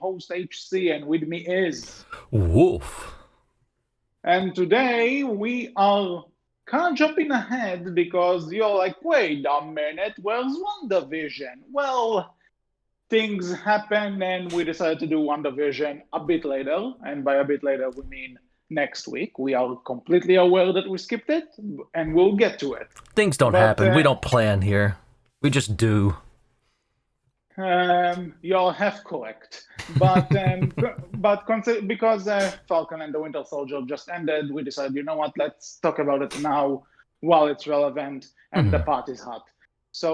host HC, and with me is. Wolf. And today we are kind of jumping ahead because you're like, wait a minute, where's WandaVision? Well, things happen, and we decided to do WandaVision a bit later. And by a bit later, we mean next week. We are completely aware that we skipped it, and we'll get to it. Things don't But happen. We don't plan here. We just do. You're half correct, but because Falcon and the Winter Soldier just ended, we decided, you know what? Let's talk about it now while it's relevant and the part is hot. So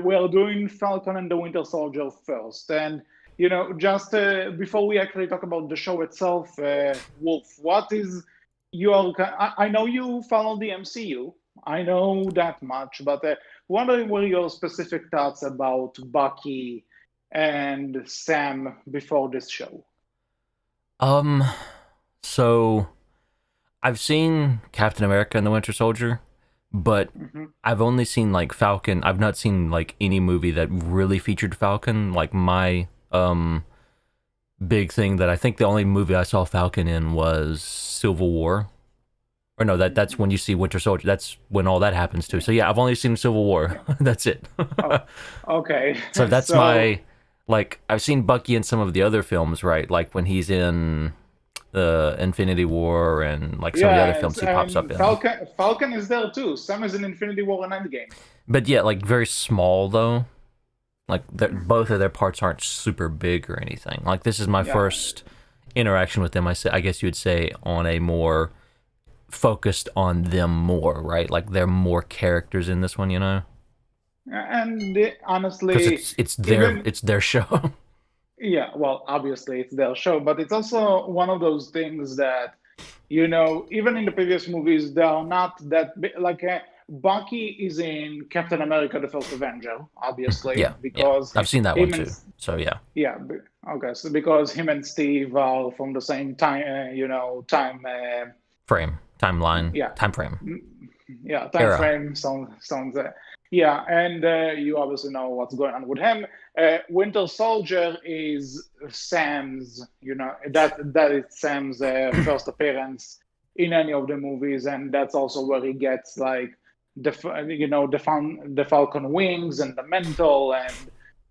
we're doing Falcon and the Winter Soldier first, and just before we actually talk about the show itself, Wolf, what is your? I know you follow the MCU. I know that much, but what were your specific thoughts about Bucky and Sam before this show? Um, so I've seen Captain America and the Winter Soldier, but I've only seen like Falcon. I've not seen like any movie that really featured Falcon. Like my big thing that I think the only movie I saw Falcon in was Civil War. Or no, that's when you see Winter Soldier. That's when all that happens too. So yeah, I've only seen Civil War. That's it. Oh, okay. So that's my like. I've seen Bucky in some of the other films, right? Like when he's in the Infinity War and like some of the other films he pops up in. Falcon is there too. Sam is in Infinity War and Endgame. But yeah, like very small though. Like both of their parts aren't super big or anything. Like this is my first interaction with them. I guess you would say on a more focused on them more, right? Like they're more characters in this one, And honestly, because it's their show. Yeah, well, obviously it's their show, but it's also one of those things that, even in the previous movies, they are not that big. Like Bucky is in Captain America: The First Avenger, obviously, because I've seen that one too. So yeah. Yeah, okay, so because him and Steve are from the same time, time timeline, yeah, time frame. Yeah, time frame sounds. Yeah, and you obviously know what's going on with him. Winter Soldier is Sam's. That is Sam's first appearance in any of the movies, and that's also where he gets like the Falcon wings and the mantle and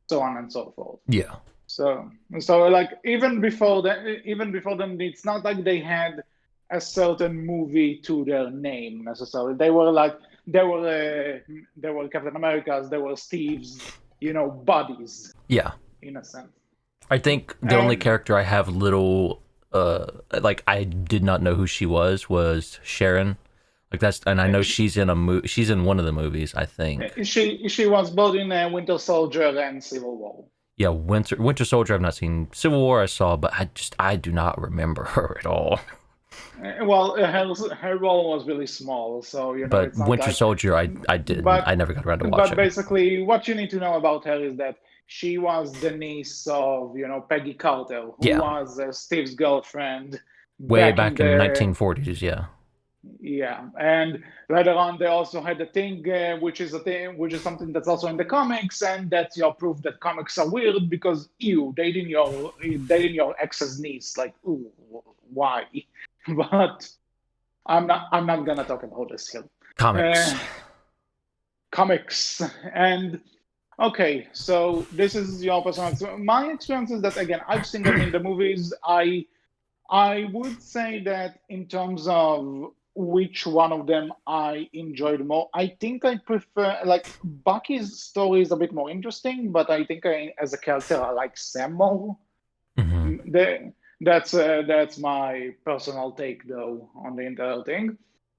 so on and so forth. Yeah. So like even before them, it's not like they had a certain movie to their name necessarily. They were Captain America's, they were Steve's, buddies. Yeah. In a sense. I think the only character I have little, like I did not know who she was Sharon. Like and I know she's in she's in one of the movies, I think. She was both in Winter Soldier and Civil War. Yeah, Winter Soldier I've not seen. Civil War I saw, but I do not remember her at all. Well, her role was really small, so But Winter Soldier, I did. I never got around to watching. But basically, what you need to know about her is that she was the niece of Peggy Carter, who was Steve's girlfriend way back in the 1940s. Yeah. Yeah, and later on they also had a thing, which is something that's also in the comics, and that's your proof that comics are weird because dating your ex's niece, like, ooh, why? But I'm not gonna talk about this here. Comics. And okay, so this is your personal experience. My experience is that, again, I've seen them in the movies. I would say that in terms of which one of them I enjoyed more, I think I prefer, like, Bucky's story is a bit more interesting, but I think as a character I like Sam more. That's my personal take, though, on the entire thing.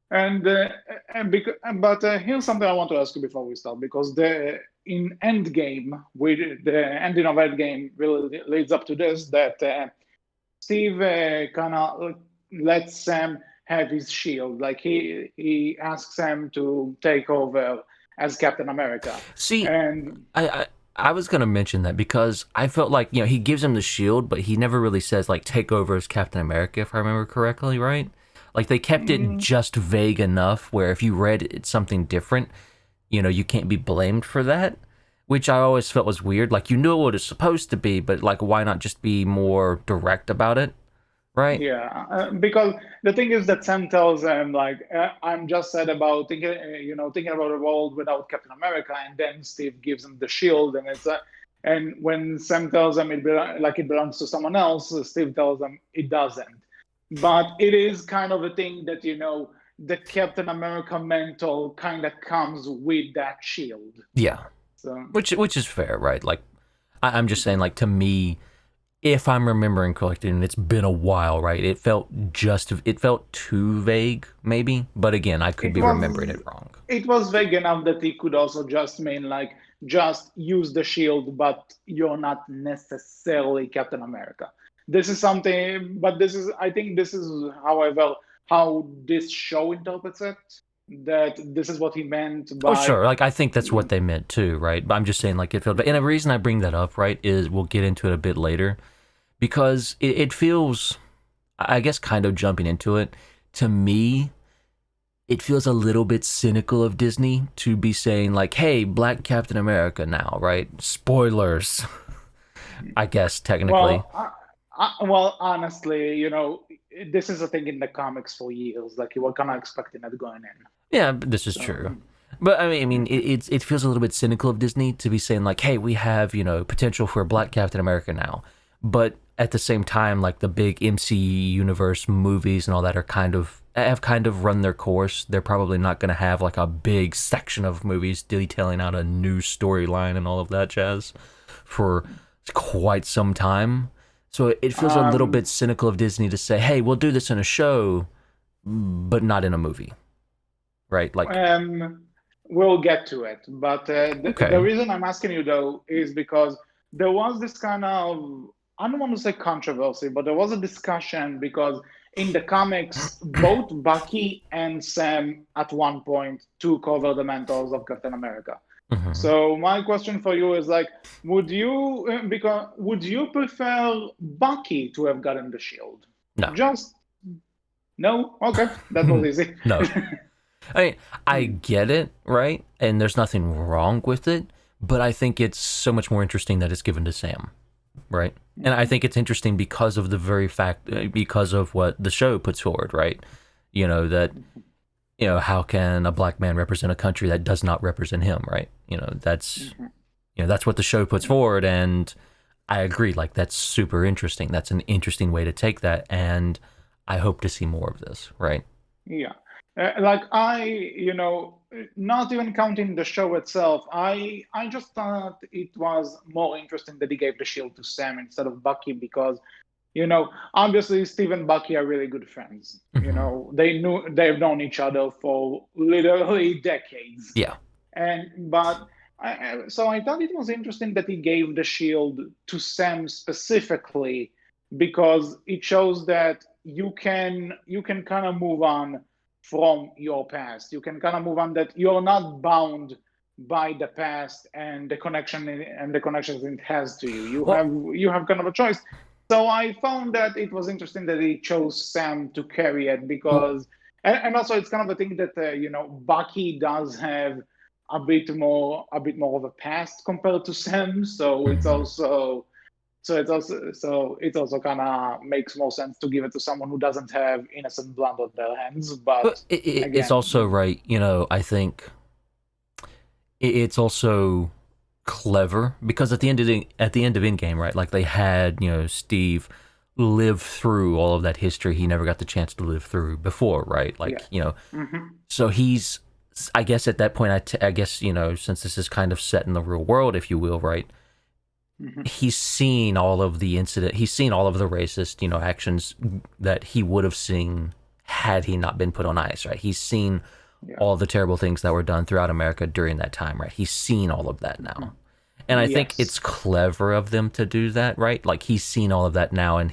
But here's something I want to ask you before we start, because in Endgame, the ending of Endgame really leads up to this, that Steve kind of lets Sam have his shield. Like he asks Sam to take over as Captain America. See, and I was going to mention that because I felt like, he gives him the shield, but he never really says, like, take over as Captain America, if I remember correctly, right? Like, they kept it just vague enough where if you read it something different, you can't be blamed for that. which I always felt was weird. Like, you know what it's supposed to be, but like, why not just be more direct about it, right? Yeah, because the thing is that Sam tells him like, "I'm just sad about thinking, thinking about a world without Captain America," and then Steve gives him the shield, and and when Sam tells him it belongs to someone else, Steve tells him it doesn't. But it is kind of a thing that the Captain America mantle kind of comes with that shield. Yeah, So which is fair, right? Like, I'm just saying, like, to me, if I'm remembering correctly, and it's been a while, right? It felt too vague, maybe. But again, I could be remembering it wrong. It was vague enough that it could also just mean like just use the shield, but you're not necessarily Captain America. This is something, but I think this is, however, how this show interprets it. That this is what he meant by. Oh, sure. Like, I think that's what they meant too, right? But I'm just saying, like, it felt. And the reason I bring that up, right, is we'll get into it a bit later, because it feels, I guess, kind of jumping into it, to me, it feels a little bit cynical of Disney to be saying, like, hey, Black Captain America now, right? Spoilers, I guess, technically. Well, honestly, this is a thing in the comics for years. Like, you were kind of expecting it going in. Yeah, this is true. But I mean, it feels a little bit cynical of Disney to be saying, like, hey, we have, potential for a Black Captain America now. But at the same time, like, the big MCU universe movies and all that have kind of run their course. They're probably not going to have like a big section of movies detailing out a new storyline and all of that jazz for quite some time. So it feels a little bit cynical of Disney to say, hey, we'll do this in a show, but not in a movie. Right? Like, we'll get to it. But okay. The reason I'm asking you, though, is because there was this kind of, I don't want to say controversy, but there was a discussion because in the comics, both Bucky and Sam at one point took over the mantles of Captain America. Mm-hmm. So my question for you is like, would you prefer Bucky to have gotten the shield? No. No? Okay, that was easy. No. I mean, I get it, right? And there's nothing wrong with it, but I think it's so much more interesting that it's given to Sam, right? And I think it's interesting because of the very fact, because of what the show puts forward, right? How can a black man represent a country that does not represent him, right? That's what the show puts forward, and I agree, like, that's super interesting. That's an interesting way to take that, and I hope to see more of this, right? Yeah. Not even counting the show itself, I just thought it was more interesting that he gave the shield to Sam instead of Bucky because, obviously Steve and Bucky are really good friends. Mm-hmm. They've known each other for literally decades. Yeah. So I thought it was interesting that he gave the shield to Sam specifically because it shows that you can kind of move on from your past. You can kind of move on, that you're not bound by the past and the connections it has to you. You have kind of a choice. So I found that it was interesting that he chose Sam to carry it because, and also it's kind of a thing that Bucky does have a bit more of a past compared to Sam. So it's also. So it also kind of makes more sense to give it to someone who doesn't have innocent blood on their hands. But it's also right. I think it's also clever because at the end of Endgame, right? Like they had Steve live through all of that history he never got the chance to live through before, right? Like so he's, I guess at that point, I guess since this is kind of set in the real world, if you will, right? He's seen all of the incident. He's seen all of the racist, actions that he would have seen had he not been put on ice, right? He's seen all the terrible things that were done throughout America during that time, right? He's seen all of that now. And I think it's clever of them to do that, right? Like he's seen all of that now and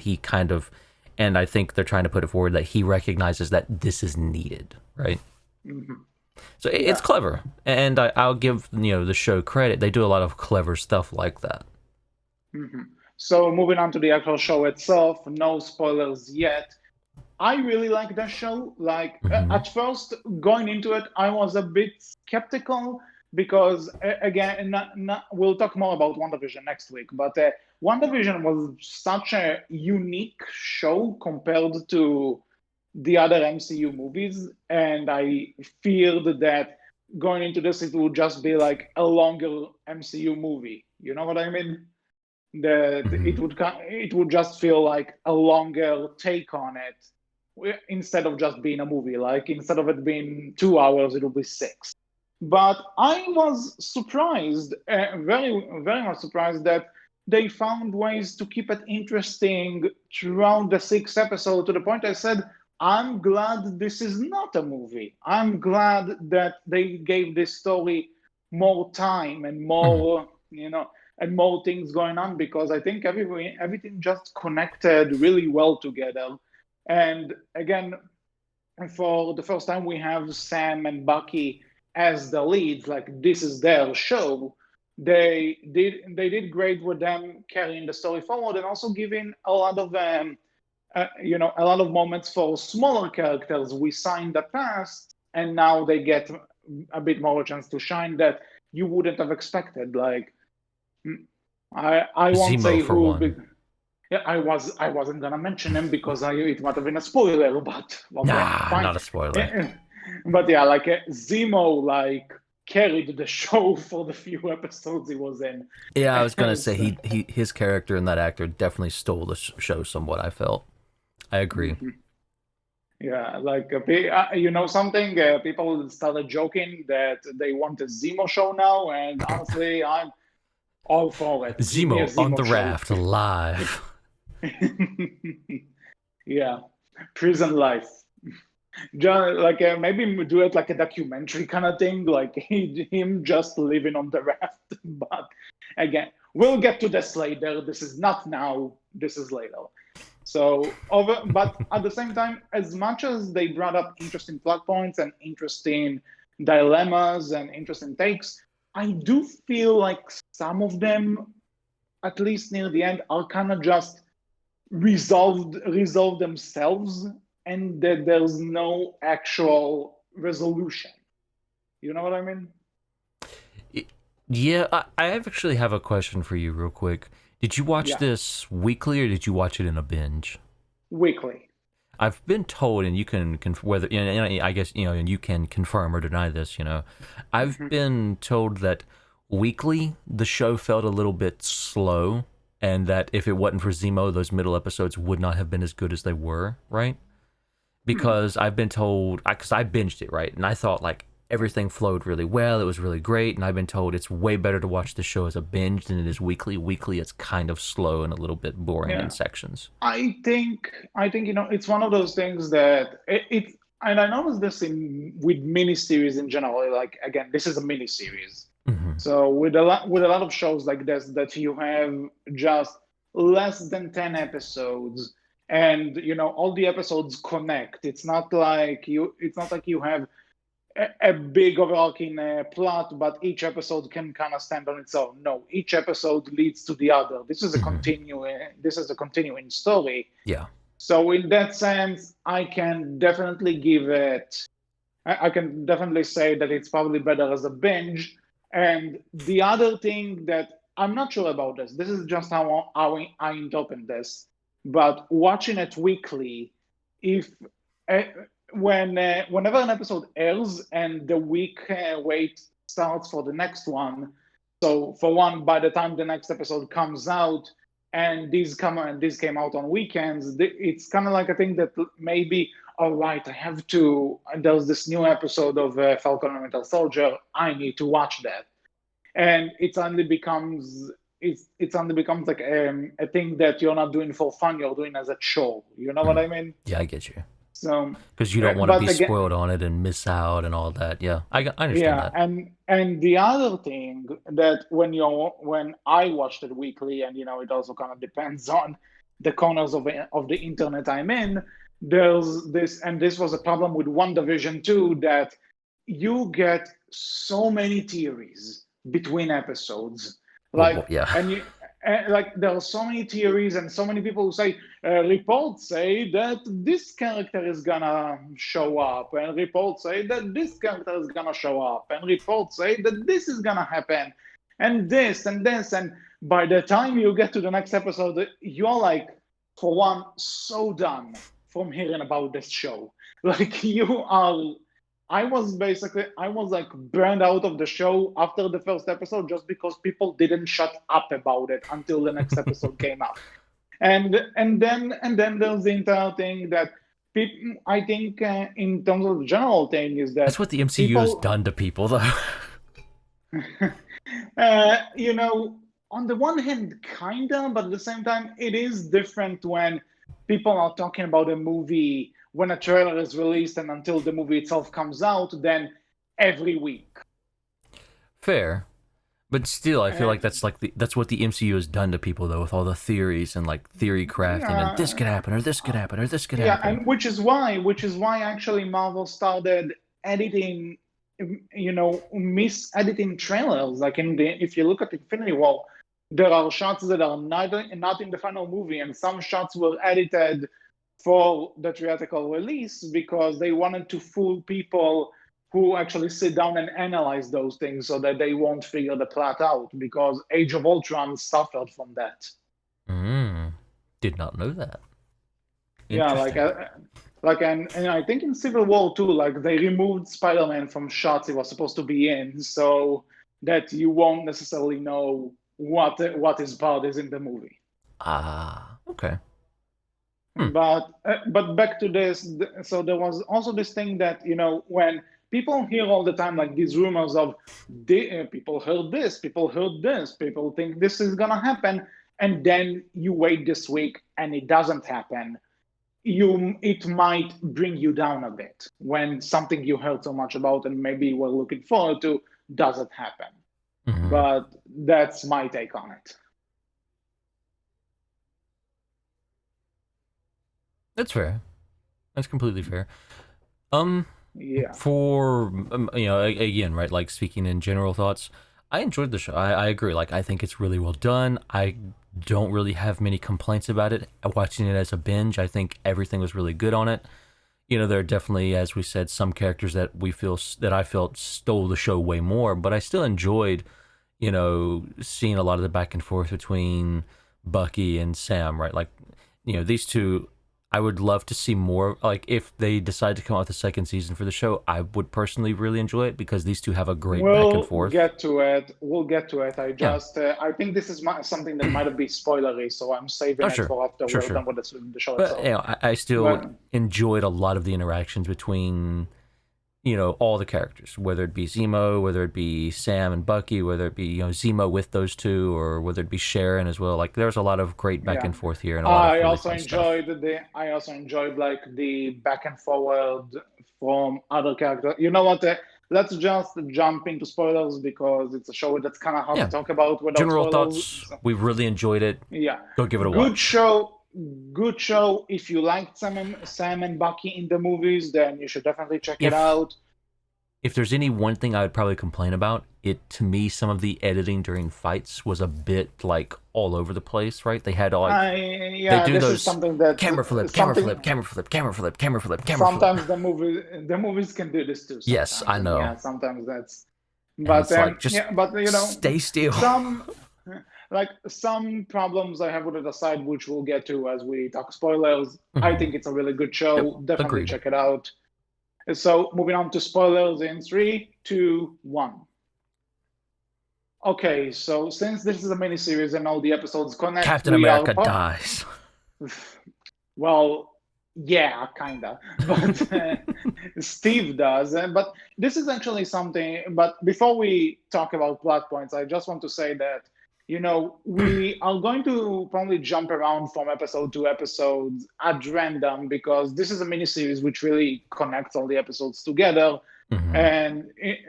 and I think they're trying to put it forward that he recognizes that this is needed, right? So it's clever. And I'll give, the show credit. They do a lot of clever stuff like that. So moving on to the actual show itself, no spoilers yet. I really like that show. Like at first going into it, I was a bit skeptical because again, we'll talk more about WandaVision next week, but WandaVision was such a unique show compared to the other MCU movies, and I feared that going into this, it would just be like a longer MCU movie. You know what I mean? That it would just feel like a longer take on it instead of just being a movie. Like instead of it being 2 hours, it will be 6. But I was surprised, very very much surprised that they found ways to keep it interesting throughout the 6 episodes to the point I said, I'm glad this is not a movie. I'm glad that they gave this story more time and more, and more things going on, because I think everything just connected really well together. And again, for the first time, we have Sam and Bucky as the leads. Like this is their show. They did great with them carrying the story forward and also giving a lot of a lot of moments for smaller characters we saw in the past, and now they get a bit more chance to shine that you wouldn't have expected. Like I won't Zemo say for who. one. Yeah, I wasn't gonna mention him because it might have been a spoiler, but okay, Nah, fine. not a spoiler. But yeah, like Zemo, like carried the show for the few episodes he was in. Yeah, I was gonna say So, his character and that actor definitely stole the show somewhat. I felt. I agree. yeah, like something. People started joking that they want a Zemo show now, and honestly, I'm all for it. Give me a Zemo on Zemo the show. raft live. Yeah, prison life. Just like maybe do it like a documentary kind of thing, like him just living on the raft. But again, we'll get to this later. This is not now. This is later. So, but at the same time, as much as they brought up interesting plot points and interesting dilemmas and interesting takes, I do feel like some of them, at least near the end, are kind of just resolve themselves, and that there's no actual resolution. You know what I mean? Yeah, I actually have a question for you, real quick. Did you watch Yeah, this weekly or did you watch it in a binge? weekly. I've been told, and you can whether I guess and you can confirm or deny this. I've been told that weekly the show felt a little bit slow, and that if it wasn't for Zemo, those middle episodes would not have been as good as they were. Right? Because I've been told, because I binged it, right, and I thought like everything flowed really well, it was really great, and I've been told it's way better to watch the show as a binge than it is weekly. Weekly, it's kind of slow and a little bit boring in Yeah, sections. I think it's one of those things that and I noticed this in with miniseries in general. Like again, this is a miniseries. Mm-hmm. So with a lot of shows like this, that you have just less than 10 episodes, and all the episodes connect. It's not like you have a big overarching plot, but each episode can kind of stand on its own. No, each episode leads to the other. This is a continuing story. Yeah. So in that sense, I can definitely give it. I can definitely say that it's probably better as a binge. And the other thing that I'm not sure about this. This is just how I interpret this. But watching it weekly, if uh, whenever an episode airs and the week wait starts for the next one, so for one, by the time the next episode comes out, and these came out on weekends, it's kind of like a thing that maybe, all right, I have to. There's this new episode of Falcon and Winter Soldier. I need to watch that, and it suddenly becomes like a thing that you're not doing for fun. You're doing as a chore. You know what I mean? Yeah, I get you. So, Because you don't want to but be again, spoiled on it and miss out and all that. Yeah, I understand yeah, that. and the other thing that when I watched it weekly, and it also kind of depends on the corners of the internet I'm in. There's this, and this was a problem with WandaVision too, that you get so many theories between episodes, Well, like, yeah. and you like there are so many theories and so many people who say reports say that this character is gonna show up, and reports say that this character is gonna show up, and reports say that this is gonna happen, and this and this, and by the time you get to the next episode, you're like, for one, so done from hearing about this show. Like you are. I was like burned out of the show after the first episode just because people didn't shut up about it until the next episode came out. And then there's the entire thing that people, I think in terms of the general thing is that that's what the MCU has done to people, though. You know, on the one hand, kinda, but at the same time, it is different when people are talking about a movie when a trailer is released and until the movie itself comes out, then every week. Fair. But still, I feel like that's what the MCU has done to people, though, with all the theories and like theory crafting, and this could happen, or this could happen, or this could happen. Yeah, and which is why actually Marvel started editing, you know, mis-editing trailers. Like if you look at Infinity War, there are shots that are not in the final movie, and some shots were edited for the theatrical release because they wanted to fool people who actually sit down and analyze those things so that they won't figure the plot out, because Age of Ultron suffered from that. Did not know that. Yeah, and I think in Civil War too, like they removed Spider-Man from shots he was supposed to be in, so that you won't necessarily know what his part is in the movie. Okay. But back to this, so there was also this thing that, you know, when people hear all the time like these rumors of people heard this, people think this is gonna happen, and then you wait this week and it doesn't happen. It might bring you down a bit when something you heard so much about and maybe were looking forward to doesn't happen. But that's my take on it. That's fair. That's completely fair. Yeah. For you know, again, right? Like speaking in general thoughts, I enjoyed the show. I agree. Like I think it's really well done. I don't really have many complaints about it. Watching it as a binge, I think everything was really good on it. You know, there are definitely, as we said, some characters that I felt stole the show way more, but I still enjoyed, you know, seeing a lot of the back and forth between Bucky and Sam, right? Like, you know, these two, I would love to see more. Like, if they decide to come out with a second season for the show, I would personally really enjoy it because these two have a great back and forth. We'll get to it. I think this is something that might be spoilery, so I'm saving it for after we're done with the show itself. But, you know, I still enjoyed a lot of the interactions between, you know, all the characters, whether it be Zemo, whether it be Sam and Bucky, whether it be, you know, Zemo with those two, or whether it be Sharon as well. Like, there's a lot of great back and forth here, and a lot of really fun stuff. I also enjoyed like the back and forward from other characters. You know what? Let's just jump into spoilers because it's a show that's kind of hard to talk about without general spoilers. Thoughts. We really enjoyed it. Yeah, go give it a watch. Good show. If you liked Sam and Bucky in the movies, then you should definitely check it out. If there's any one thing I would probably complain about, to me, some of the editing during fights was a bit like all over the place, right? They had they do those camera flip. Sometimes the movies can do this too. Sometimes. Yes, I know. Yeah, sometimes that's. But but you know, stay still. Some problems I have with it aside, which we'll get to as we talk spoilers. I think it's a really good show. Yep, definitely check it out. So moving on to spoilers in 3, 2, 1. Okay, so since this is a miniseries and all the episodes connect, Captain America dies. Well, yeah, kinda, but Steve does. But this is actually something. But before we talk about plot points, I just want to say that, you know, we are going to probably jump around from episode to episode at random because this is a miniseries which really connects all the episodes together. And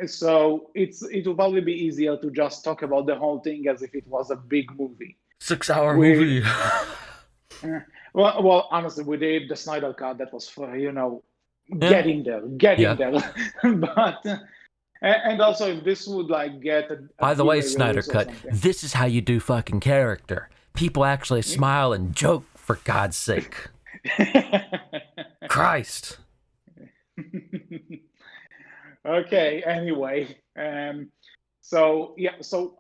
so it will probably be easier to just talk about the whole thing as if it was a big movie. 6-hour movie. Well, honestly, we did the Snyder Cut. That was for, you know, getting there. But And also, if this would like get a By the way, Blu-ray Snyder release or Cut, something. this is how you do fucking character. People actually smile and joke, for God's sake. Christ. Okay. Anyway, so yeah, so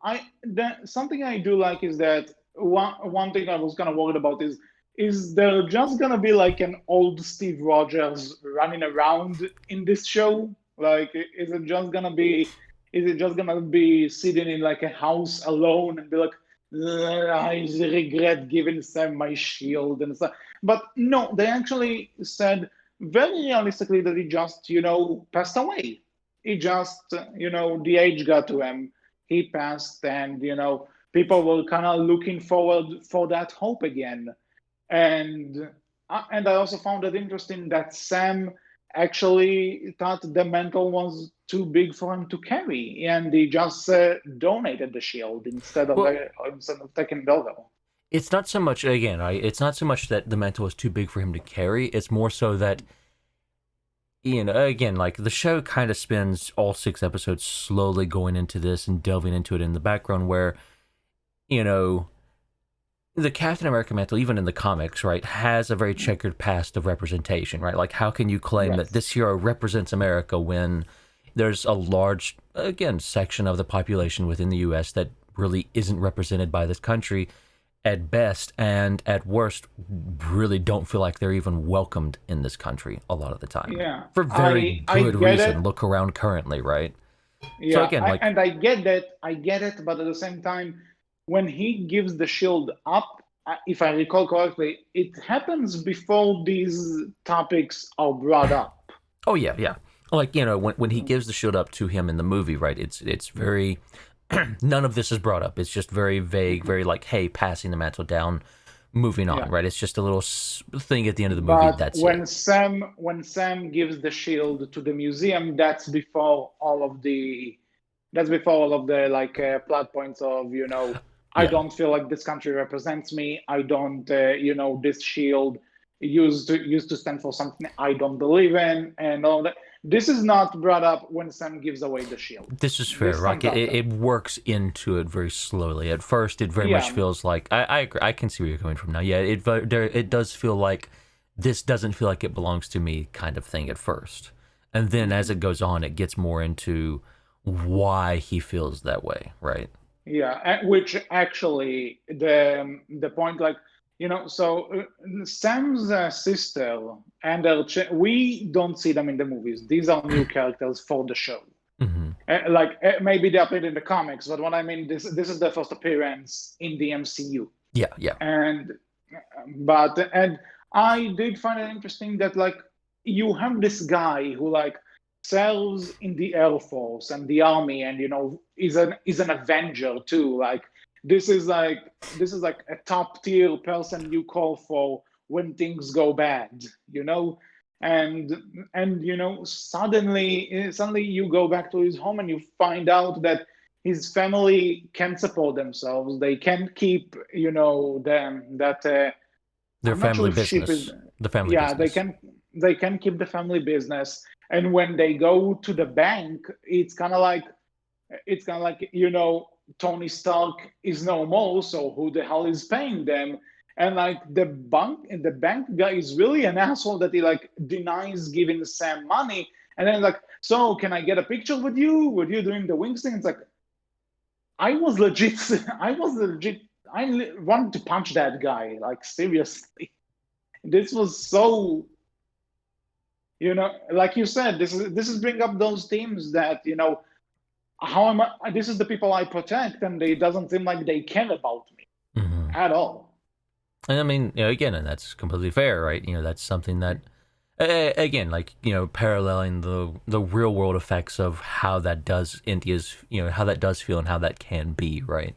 something I do like is that one thing I was kind of worried about is there just gonna be like an old Steve Rogers running around in this show? Like, is it just gonna be sitting in like a house alone and be like, I regret giving Sam my shield and stuff. But no, they actually said very realistically that he just, passed away. He just, the age got to him. He passed, and, people were kind of looking forward for that hope again. And I also found it interesting that Sam actually thought the mantle was too big for him to carry, and he just donated the shield instead of taking it over. It's not so much, again, right? It's not so much that the mantle was too big for him to carry. It's more so that, again, like the show kind of spends all 6 episodes slowly going into this and delving into it in the background where, the Captain America mantle, even in the comics, right, has a very checkered past of representation, right? Like, how can you claim that this hero represents America when there's a large, again, section of the population within the U.S. that really isn't represented by this country at best, and at worst, really don't feel like they're even welcomed in this country a lot of the time. Yeah. For very good reason. Look around currently, right? Yeah, so again, and I get it, but at the same time, when he gives the shield up, if I recall correctly, it happens before these topics are brought up. Oh yeah. Like, when he gives the shield up to him in the movie, right? It's very none of this is brought up. It's just very vague, very like, hey, passing the mantle down, moving on, right? It's just a little thing at the end of the movie. That's when it. When Sam gives the shield to the museum, that's before all of the like plot points of I don't feel like this country represents me. I don't, this shield used to stand for something I don't believe in, and all that. This is not brought up when Sam gives away the shield. This is fair, right? It works into it very slowly. At first, it very much feels like I agree. I can see where you're coming from now. Yeah, it does feel like this doesn't feel like it belongs to me, kind of thing at first, and then as it goes on, it gets more into why he feels that way, right? Yeah, which actually the point, like, so Sam's sister and we don't see them in the movies. These are new characters for the show. Like, maybe they appeared in the comics, but what I mean, this is their first appearance in the MCU. Yeah. And I did find it interesting that, like, you have this guy who, like, serves in the Air Force and the Army, and is an Avenger too. Like, this is like a top tier person you call for when things go bad, and suddenly you go back to his home and you find out that his family can't support themselves. They can't keep their family business. The family business. They can keep the family business. And when they go to the bank, it's kind of like Tony Stark is no more, so who the hell is paying them? And like the bank guy is really an asshole that he like denies giving Sam money, and then like, so can I get a picture with you? With you doing the wings thing? It's like, I was legit. I wanted to punch that guy. Like, seriously, this was so. Like you said, this is bring up those themes that how am I? This is the people I protect, and it doesn't seem like they care about me at all. And I mean, again, and that's completely fair, right? That's something that, again, like paralleling the real world effects of how that does India's, how that does feel and how that can be, right?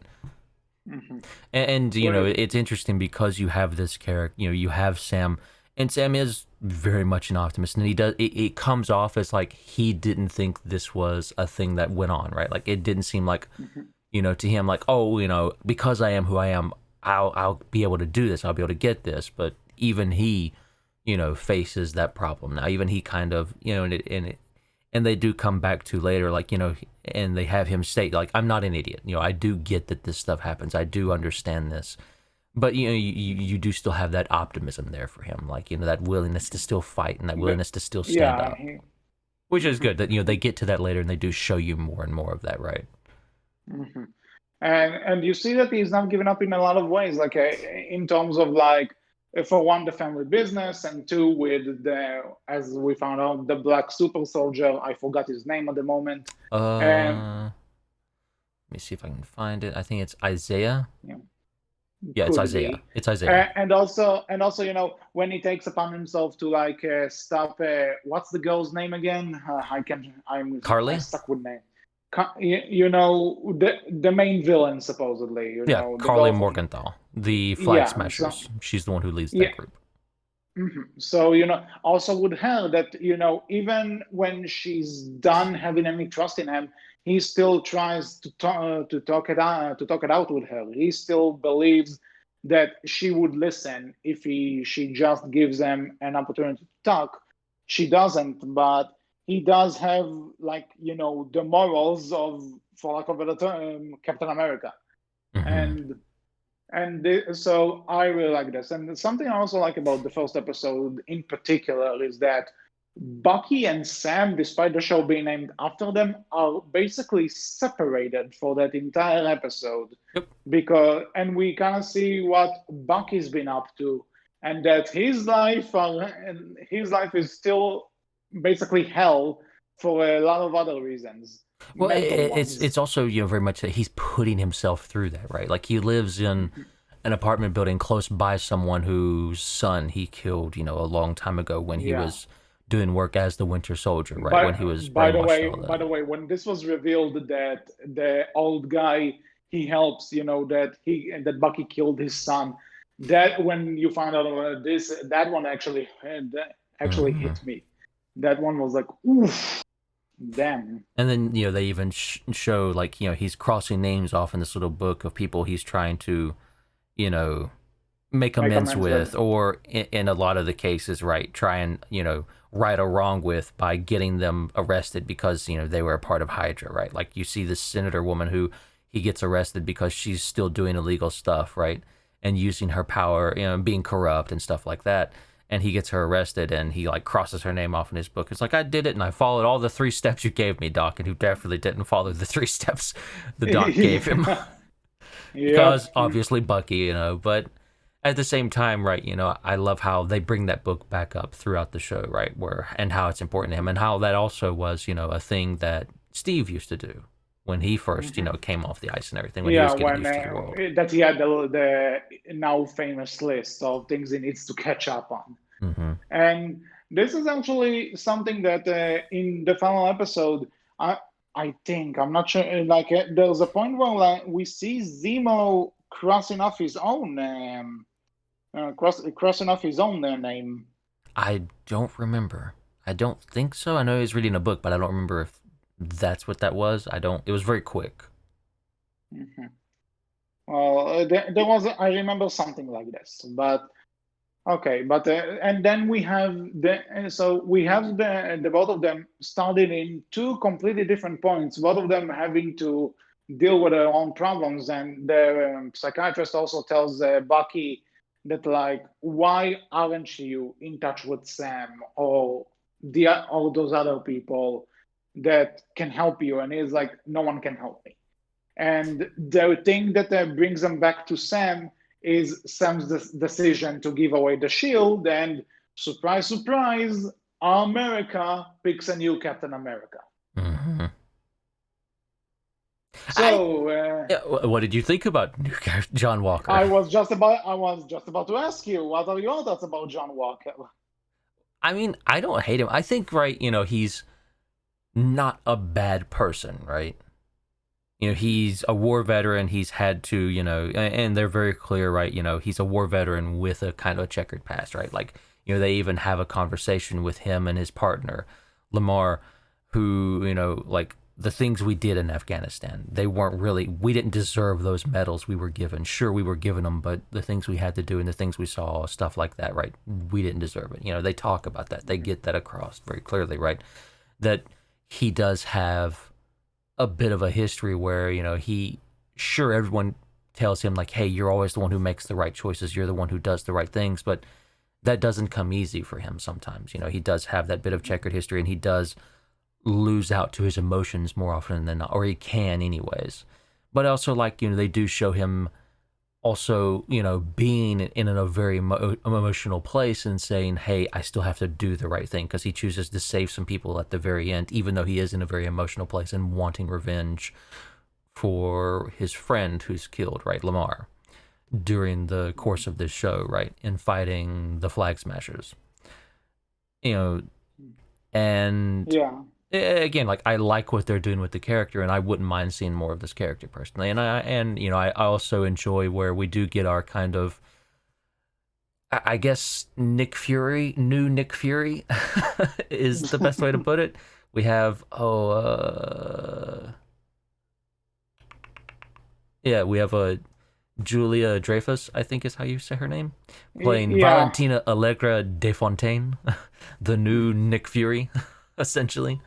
And it's interesting because you have this character, you have Sam. And Sam is very much an optimist, and it comes off as like he didn't think this was a thing that went on, right? Like, it didn't seem like, to him, like, oh, because I am who I am, I'll be able to do this, I'll be able to get this. But even he, faces that problem now. Even he kind of, and And they do come back to later, like, and they have him state, like, I'm not an idiot. I do get that this stuff happens. I do understand this. But, you do still have that optimism there for him, like, that willingness to still fight and that willingness to still stand up. Which is good that, they get to that later and they do show you more and more of that, right? Mm-hmm. And you see that he's not giving up in a lot of ways, like in terms of like, for one, the family business, and two, with as we found out, the black super soldier. I forgot his name at the moment. Let me see if I can find it. I think it's Isaiah. Yeah, it's Isaiah. Be. It's Isaiah. And also, when he takes upon himself to like stop. What's the girl's name again? I'm Carly. Stuck with name. The main villain, supposedly. Carly Morgenthau, the Flag Smashers. So, she's the one who leads that group. Mm-hmm. So, also with her, that, even when she's done having any trust in him, he still tries to talk it out with her. He still believes that she would listen if she just gives him an opportunity to talk. She doesn't, but he does have, like, the morals of, for lack of a better term, Captain America. Mm-hmm. So I really like this. And something I also like about the first episode in particular is that Bucky and Sam, despite the show being named after them, are basically separated for that entire episode. Yep. And we kind of see what Bucky's been up to, and that his life is still basically hell for a lot of other reasons. Well, it's also very much that he's putting himself through that, right? Like, he lives in an apartment building close by someone whose son he killed, a long time ago when he was doing work as the Winter Soldier, right? When he was by the way, when this was revealed that the old guy he helps, that Bucky killed his son, that when you find out about this, that one actually hit me. That one was like, oof. Them. And then they even show, like, he's crossing names off in this little book of people he's trying to make amends with, or in a lot of the cases, right, try and right a wrong with by getting them arrested because they were a part of Hydra, right? Like, you see this senator woman who he gets arrested because she's still doing illegal stuff, right, and using her power, being corrupt and stuff like that. And he gets her arrested, and he, like, crosses her name off in his book. It's like, I did it, and I followed all the 3 steps you gave me, Doc, and who definitely didn't follow the 3 steps the Doc gave him. Because, obviously, Bucky, but at the same time, right, I love how they bring that book back up throughout the show, right, and how it's important to him, and how that also was, a thing that Steve used to do when he first, came off the ice and everything, when he was getting used to the world. That he had the now famous list of things he needs to catch up on. Mm-hmm. And this is actually something that in the final episode, I think, I'm not sure, like, there's a point where we see Zemo crossing off his own name. I don't remember. I don't think so. I know he was reading a book, but I don't remember if that's what that was. It was very quick. Mm-hmm. Well, there was, I remember something like this, but okay. But and then we have the both of them started in 2 completely different points. Both of them having to deal with their own problems, and the psychiatrist also tells Bucky that, like, why aren't you in touch with Sam or those other people that can help you? And he's like, no one can help me. And the thing that brings them back to Sam is Sam's decision to give away the shield, and surprise, surprise, America picks a new Captain America. Mm-hmm. So, what did you think about John Walker? I was just about to ask you, what are your thoughts about John Walker? I mean, I don't hate him. I think, right, he's not a bad person, right? He's a war veteran. He's had to, and they're very clear, right? He's a war veteran with a kind of a checkered past, right? Like, they even have a conversation with him and his partner, Lamar, who, like, the things we did in Afghanistan, we didn't deserve those medals we were given. Sure, we were given them, but the things we had to do and the things we saw, stuff like that, right? We didn't deserve it. They talk about that. They get that across very clearly, right? That he does have a bit of a history where, everyone tells him, like, hey, you're always the one who makes the right choices, you're the one who does the right things, but that doesn't come easy for him sometimes. He does have that bit of checkered history, and he does lose out to his emotions more often than not, or he can anyways. But also, like, they do show him also, being in a very emotional place and saying, hey, I still have to do the right thing, because he chooses to save some people at the very end, even though he is in a very emotional place and wanting revenge for his friend who's killed, right, Lamar, during the course of this show, right, in fighting the Flag Smashers. And again, like, I like what they're doing with the character, and I wouldn't mind seeing more of this character personally. And I also enjoy where we do get our kind of, I guess, new Nick Fury is the best way to put it. We have we have a Julia Dreyfus, I think is how you say her name, playing Valentina Allegra de Fontaine, the new Nick Fury. Essentially,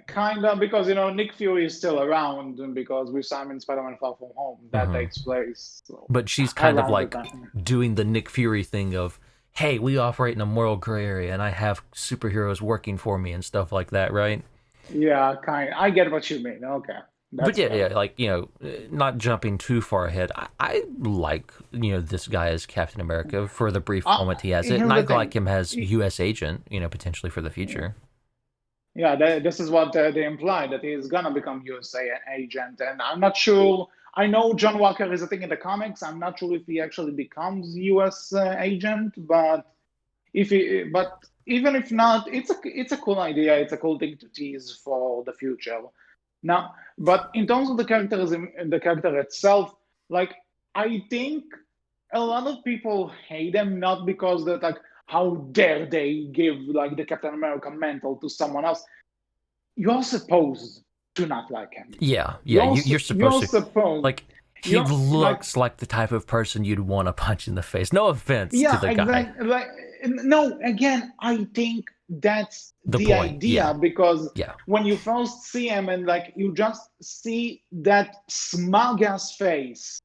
kind of, because Nick Fury is still around, because with Simon Spider-Man Far From Home that takes place. So but she's kind of like doing the Nick Fury thing of, hey, we operate in a moral gray area, and I have superheroes working for me and stuff like that, right? Yeah, I get what you mean. Okay. But like, not jumping too far ahead, I like, this guy as Captain America for the brief moment he has it, and I like him as U.S. agent, potentially for the future. Yeah, this is what they imply, that he's gonna become USA agent, and I'm not sure. I know John Walker is a thing in the comics. I'm not sure if he actually becomes US agent, but even if not, it's a cool idea. It's a cool thing to tease for the future. Now, but in terms of the character itself, like, I think a lot of people hate him not because that, like, how dare they give, like, the Captain America mantle to someone else? You're supposed to not like him. Yeah, you're supposed to. Like, he looks like the type of person you'd want to punch in the face. No offense to the guy. No, again, I think that's the idea, because when you first see him and, like, you just see that smug-ass face,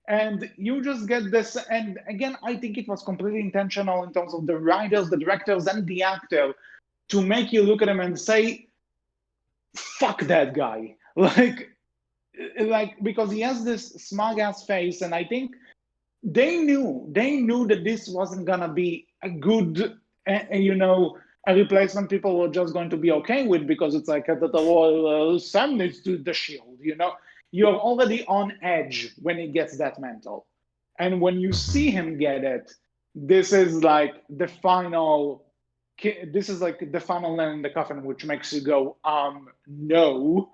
and you just get this, and again, I think it was completely intentional in terms of the writers, the directors, and the actor, to make you look at him and say, fuck that guy. Like, because he has this smug-ass face, and I think they knew that this wasn't gonna be a good, a replacement people were just going to be okay with, because it's like, Sam needs to the shield, You're already on edge when he gets that mantle. And when you see him get it, this is like the final nail in the coffin, which makes you go, no.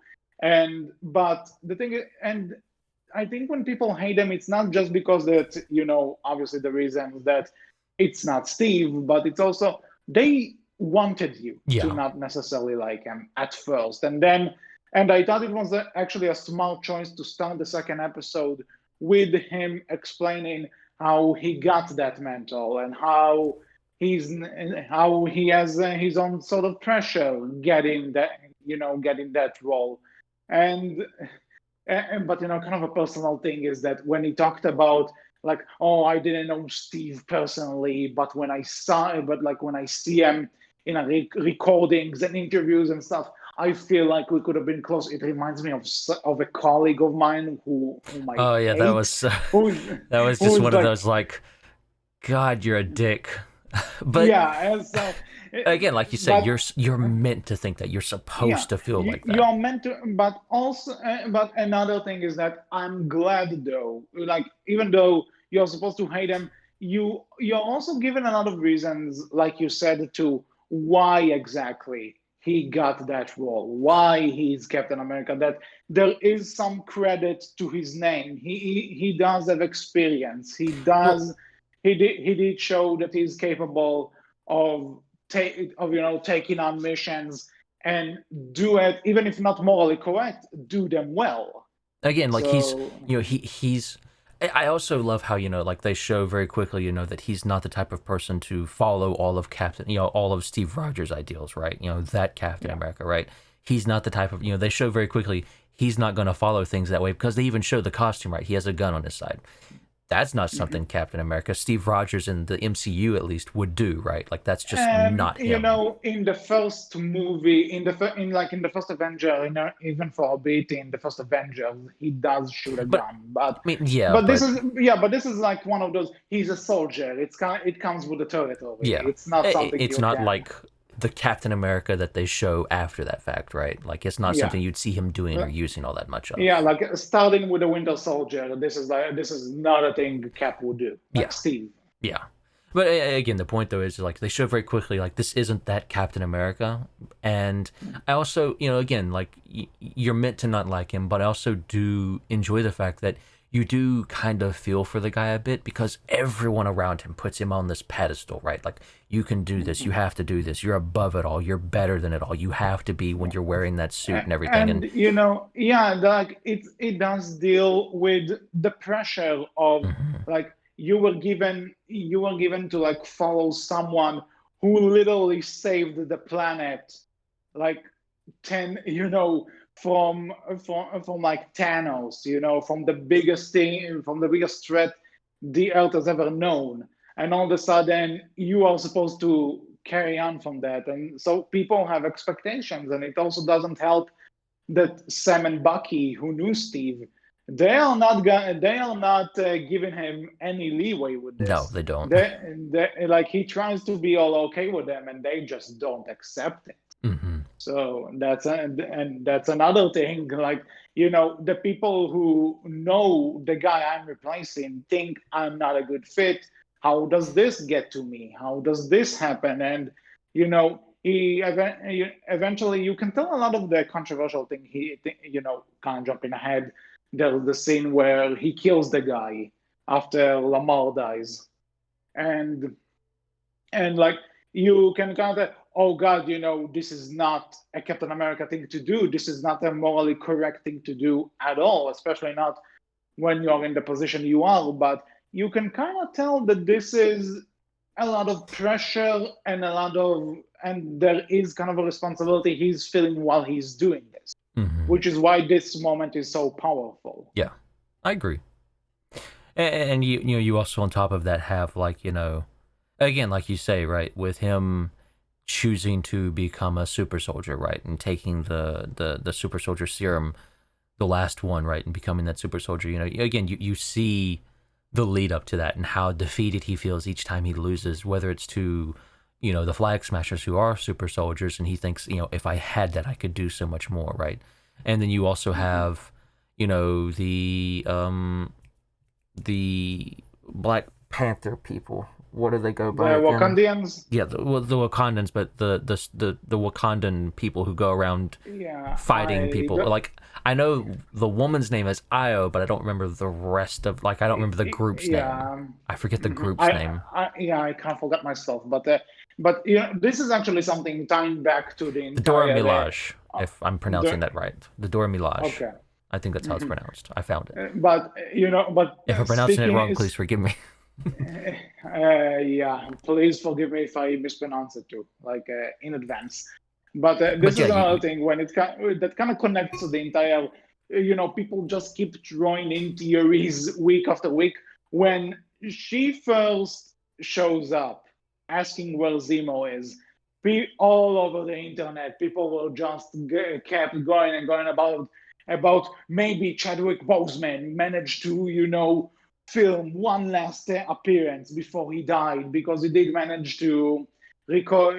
But the thing is, and I think when people hate him, it's not just because that, obviously the reason that it's not Steve, but it's also, they wanted you to not necessarily like him at first. And I thought it was actually a smart choice to start the second episode with him explaining how he got that mantle, and how he has his own sort of pressure getting that role. But kind of a personal thing is that when he talked about, like, oh, I didn't know Steve personally, but when I see him in recordings and interviews and stuff, I feel like we could have been close. It reminds me of a colleague of mine who I hate, that was just one of those, like, God, you're a dick. But and so, again, like you said, you're meant to think that. You're supposed to feel like that. You're meant to, but also, but another thing is that I'm glad, though, like, even though you're supposed to hate him, you're also given a lot of reasons, like you said, to why exactly he got that role, why he's Captain America, that there is some credit to his name. He does have experience. He did show that he's capable of taking on missions and do it, even if not morally correct, do them well. Again, like, he's I also love how, like, they show very quickly, that he's not the type of person to follow all of Steve Rogers' ideals, right? That Captain America, right? he's not the type of, they show very quickly he's not going to follow things that way, because they even show the costume, right? He has a gun on his side. That's not something Captain America, Steve Rogers in the MCU at least, would do, right? Like, that's just not him. In the first movie, in the first Avenger, even for a bit in the first Avenger, he does shoot a gun. But I mean, this is like one of those. He's a soldier. It comes with the territory. Yeah, it's not something. It's not like the Captain America that they show after that fact, right? Like, it's not something you'd see him doing or using all that much of. Yeah, like starting with the Winter Soldier, this is not a thing Cap would do. Like Steve. Yeah. But again, the point though is, like, they show very quickly, like, this isn't that Captain America. And I also, again, like, you're meant to not like him, but I also do enjoy the fact that you do kind of feel for the guy a bit, because everyone around him puts him on this pedestal, right? Like, you can do this, you have to do this, you're above it all, you're better than it all, you have to be when you're wearing that suit and everything. And like it does deal with the pressure of like you were given to like follow someone who literally saved the planet, like 10, from like Thanos, from the biggest thing, from the biggest threat the Earth has ever known, and all of a sudden you are supposed to carry on from that, and so people have expectations, and it also doesn't help that Sam and Bucky, who knew Steve, they are not giving him any leeway with this. No, they don't. Like, he tries to be all okay with them, and they just don't accept it. So that's another thing. Like, the people who know the guy I'm replacing think I'm not a good fit. How does this get to me? How does this happen? And he eventually, you can tell a lot of the controversial thing. Kind of jumping ahead, there's the scene where he kills the guy after Lamar dies, and like, you can kind of, oh God, this is not a Captain America thing to do. This is not a morally correct thing to do at all, especially not when you're in the position you are. But you can kind of tell that this is a lot of pressure and and there is kind of a responsibility he's feeling while he's doing this, which is why this moment is so powerful. Yeah, I agree. And you also on top of that have, like, again, like you say, right, with him choosing to become a super soldier, right, and taking the super soldier serum, the last one, right, and becoming that super soldier, again, you see the lead up to that and how defeated he feels each time he loses, whether it's to, the Flag Smashers, who are super soldiers, and he thinks, if I had that, I could do so much more, right? And then you also have, the Black Panther people. What do they go by? The Wakandians. Yeah, the Wakandans, but the Wakandan people who go around fighting people. Like, I know the woman's name is Io, but I don't remember the rest of, like, I don't remember the group's name. I forget the group's name. I can't forget myself, but this is actually something tying back to the Dora Milaje, if I'm pronouncing that right. The Dora Milaje. Okay. I think that's how it's pronounced. I found it. But if I'm pronouncing it wrong, please forgive me. Please forgive me if I mispronounce it too, like in advance. But this is another thing when that kind of connects to the entire. People just keep throwing in theories week after week. When she first shows up, asking where Zemo is, all over the internet, people will just kept going and going about maybe Chadwick Boseman managed to film one last appearance before he died, because he did manage to record,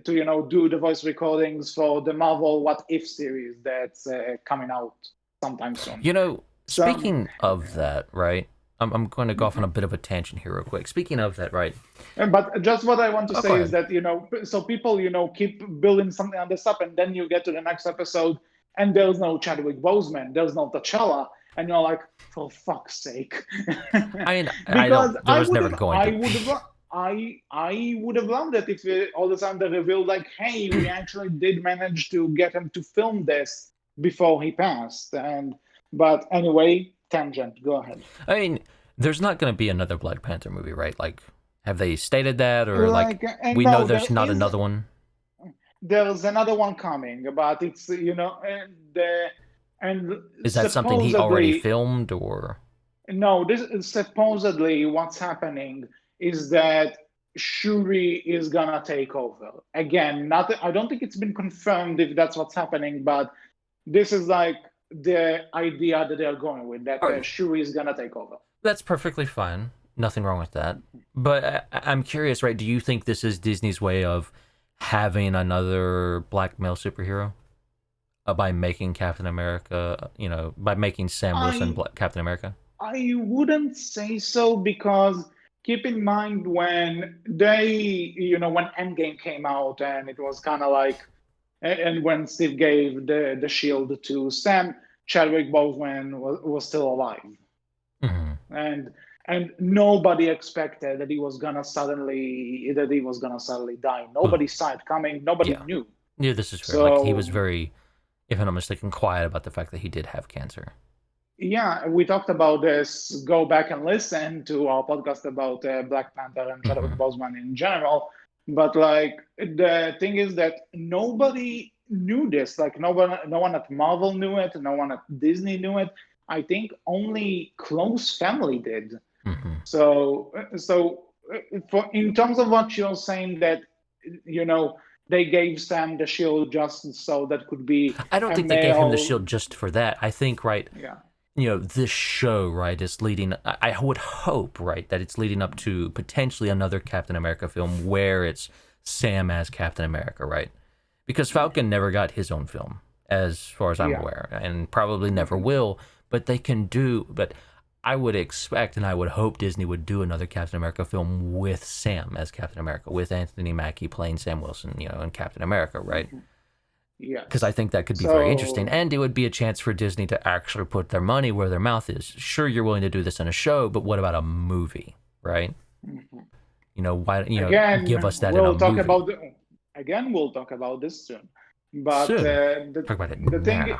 do the voice recordings for the Marvel What If series that's coming out sometime soon. Speaking of that, right? I'm going to go off on a bit of a tangent here real quick. Speaking of that, right? But just what I want to say is that, so people, keep building something on this up, and then you get to the next episode and there's no Chadwick Boseman, there's no T'Challa, and you're like, for fuck's sake. I mean, there was never going to be. I would have loved it if all the time they revealed, like, hey, we actually did manage to get him to film this before he passed. But anyway, tangent, go ahead. I mean, there's not going to be another Black Panther movie, right? Like, have they stated that, or we know there's not another one? there's another one coming, but it's and Is that something he already supposedly filmed, or? no, this is supposedly what's happening is that Shuri is gonna take over again. Not, I don't think it's been confirmed if that's what's happening, but this is like the idea that they're going with, that Shuri is gonna take over. That's perfectly fine. Nothing wrong with that. But I'm curious, right? Do you think this is Disney's way of having another black male superhero? By making Captain America, by making Sam Wilson Captain America? I wouldn't say so, because keep in mind when when Endgame came out, and it was kind of like, and when Steve gave the shield to Sam, Chadwick Boseman was still alive. Mm-hmm. And nobody expected that he was gonna suddenly die. Nobody saw it coming. Nobody knew. Yeah, this is fair. Like, he was very, if I'm not mistaken, quiet about the fact that he did have cancer. Yeah, we talked about this. Go back and listen to our podcast about Black Panther and Chadwick Boseman in general. But like, the thing is that nobody knew this. Like, no one at Marvel knew it. No one at Disney knew it. I think only close family did. Mm-hmm. So in terms of what you're saying, that they gave Sam the shield just so that could be. I don't think they gave him the shield just for that. I think, right. Yeah. This show, right, is leading. I would hope, right, that it's leading up to potentially another Captain America film where it's Sam as Captain America, right? Because Falcon never got his own film, as far as I'm aware, and probably never will. But they can do. But I would expect and I would hope Disney would do another Captain America film with Sam as Captain America, with Anthony Mackie playing Sam Wilson, in Captain America, right? Yeah. Because I think that could be very interesting. And it would be a chance for Disney to actually put their money where their mouth is. Sure, you're willing to do this in a show, but what about a movie, right? Mm-hmm. Why again, give us that in a movie? We'll talk about this soon. But talk about it the thing,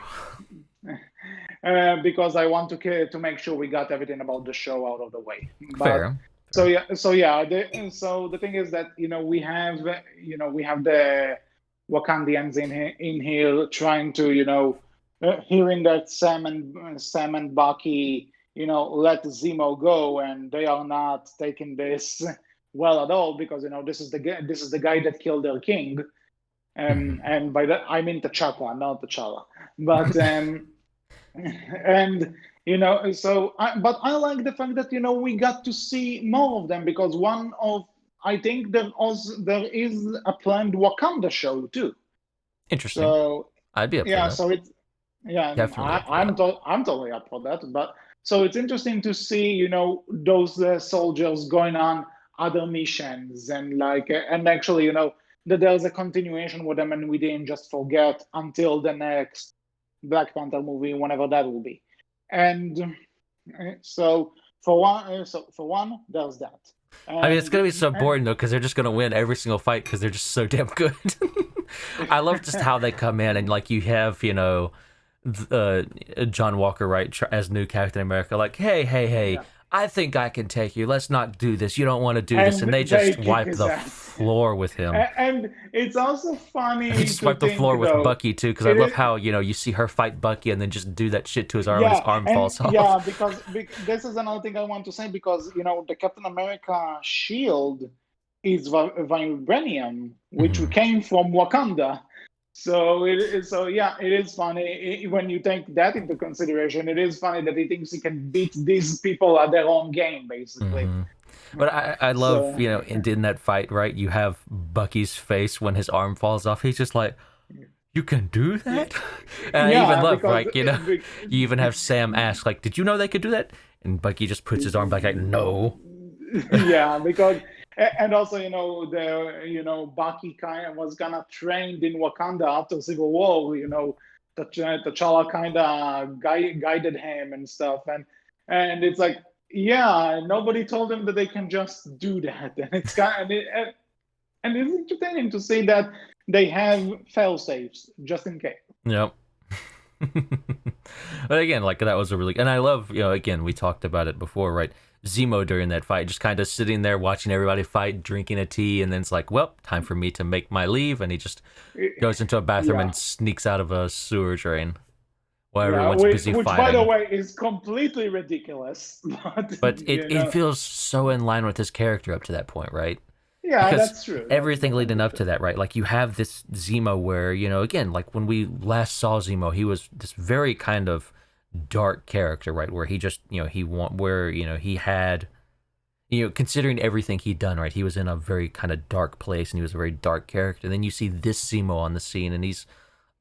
because I want to make sure we got everything about the show out of the way. But, Fair. So the thing is that we have the Wakandians in here trying to hearing that Sam and Bucky let Zemo go, and they are not taking this well at all, because this is the guy that killed their king, and by that I mean T'Chaka, not T'Challa, but and but I like the fact that we got to see more of them, because I think there is a planned Wakanda show too. Interesting. So I'd be up for that. So it's definitely. I'm totally up for that. But so it's interesting to see those soldiers going on other missions, and actually that there's a continuation with them, and we didn't just forget until the next Black Panther movie, whenever that will be. And so for one, there's that. I mean, it's going to be so boring, though, because they're just going to win every single fight because they're just so damn good. I love just how they come in, and, you have, John Walker, right, as new Captain America, like, hey, I think I can take you. Let's not do this. You don't want to do this. And they just wipe the floor with him. And it's also funny. They just wipe the floor with Bucky, too, because I love how, you see her fight Bucky and then just do that shit to his arm and his arm falls off. Yeah, because this is another thing I want to say, because, the Captain America shield is vibranium, which came from Wakanda. So it is funny when you take that into consideration. It is funny that he thinks he can beat these people at their own game, basically. But I love, in that fight, right? You have Bucky's face when his arm falls off. He's just like, you can do that? And I even love, you even have Sam ask, did you know they could do that? And Bucky just puts his arm back, no. Yeah, because. And also, Bucky was kind of trained in Wakanda after Civil War. T'Challa kind of guided him and stuff, and it's like, nobody told him that they can just do that, and it's it's entertaining to see that they have fail safes just in case. Yep. But again, that was a really, and I love, again, we talked about it before, right? Zemo during that fight, just kind of sitting there watching everybody fight, drinking a tea, and then it's like, well, time for me to make my leave, and he just goes into a bathroom and sneaks out of a sewer drain while everyone's busy which fighting. By the way, is completely ridiculous. But it feels so in line with his character up to that point, right? Yeah, because that's true. Everything leading up to that, right? Like you have this Zemo where, again, like when we last saw Zemo, he was this very kind of dark character, right? Where he just, he had, considering everything he'd done, right? He was in a very kind of dark place and he was a very dark character. And then you see this Zemo on the scene and he's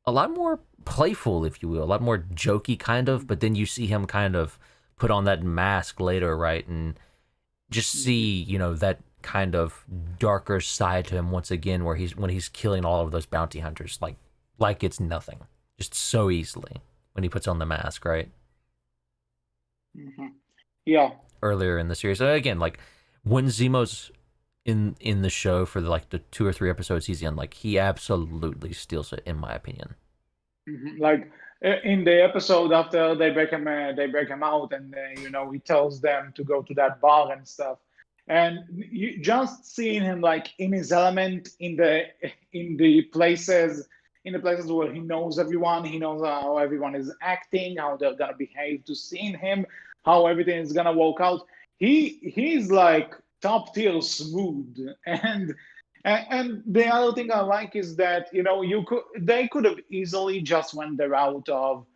a lot more playful, if you will, a lot more jokey kind of, but then you see him kind of put on that mask later, right? And just see, that kind of darker side to him once again, where when he's killing all of those bounty hunters like it's nothing, just so easily when he puts on the mask, right? Mm-hmm. Yeah. Earlier in the series, again, like when Zemo's in the show for the 2 or 3 episodes he's in, like he absolutely steals it, in my opinion. Mm-hmm. Like in the episode after they break him out, and he tells them to go to that bar and stuff. And you just seeing him like in his element in the places where he knows everyone, he knows how everyone is acting, how they're gonna behave to seeing him, how everything is gonna work out. He's like top tier smooth. And the other thing I like is that they could have easily just went the route of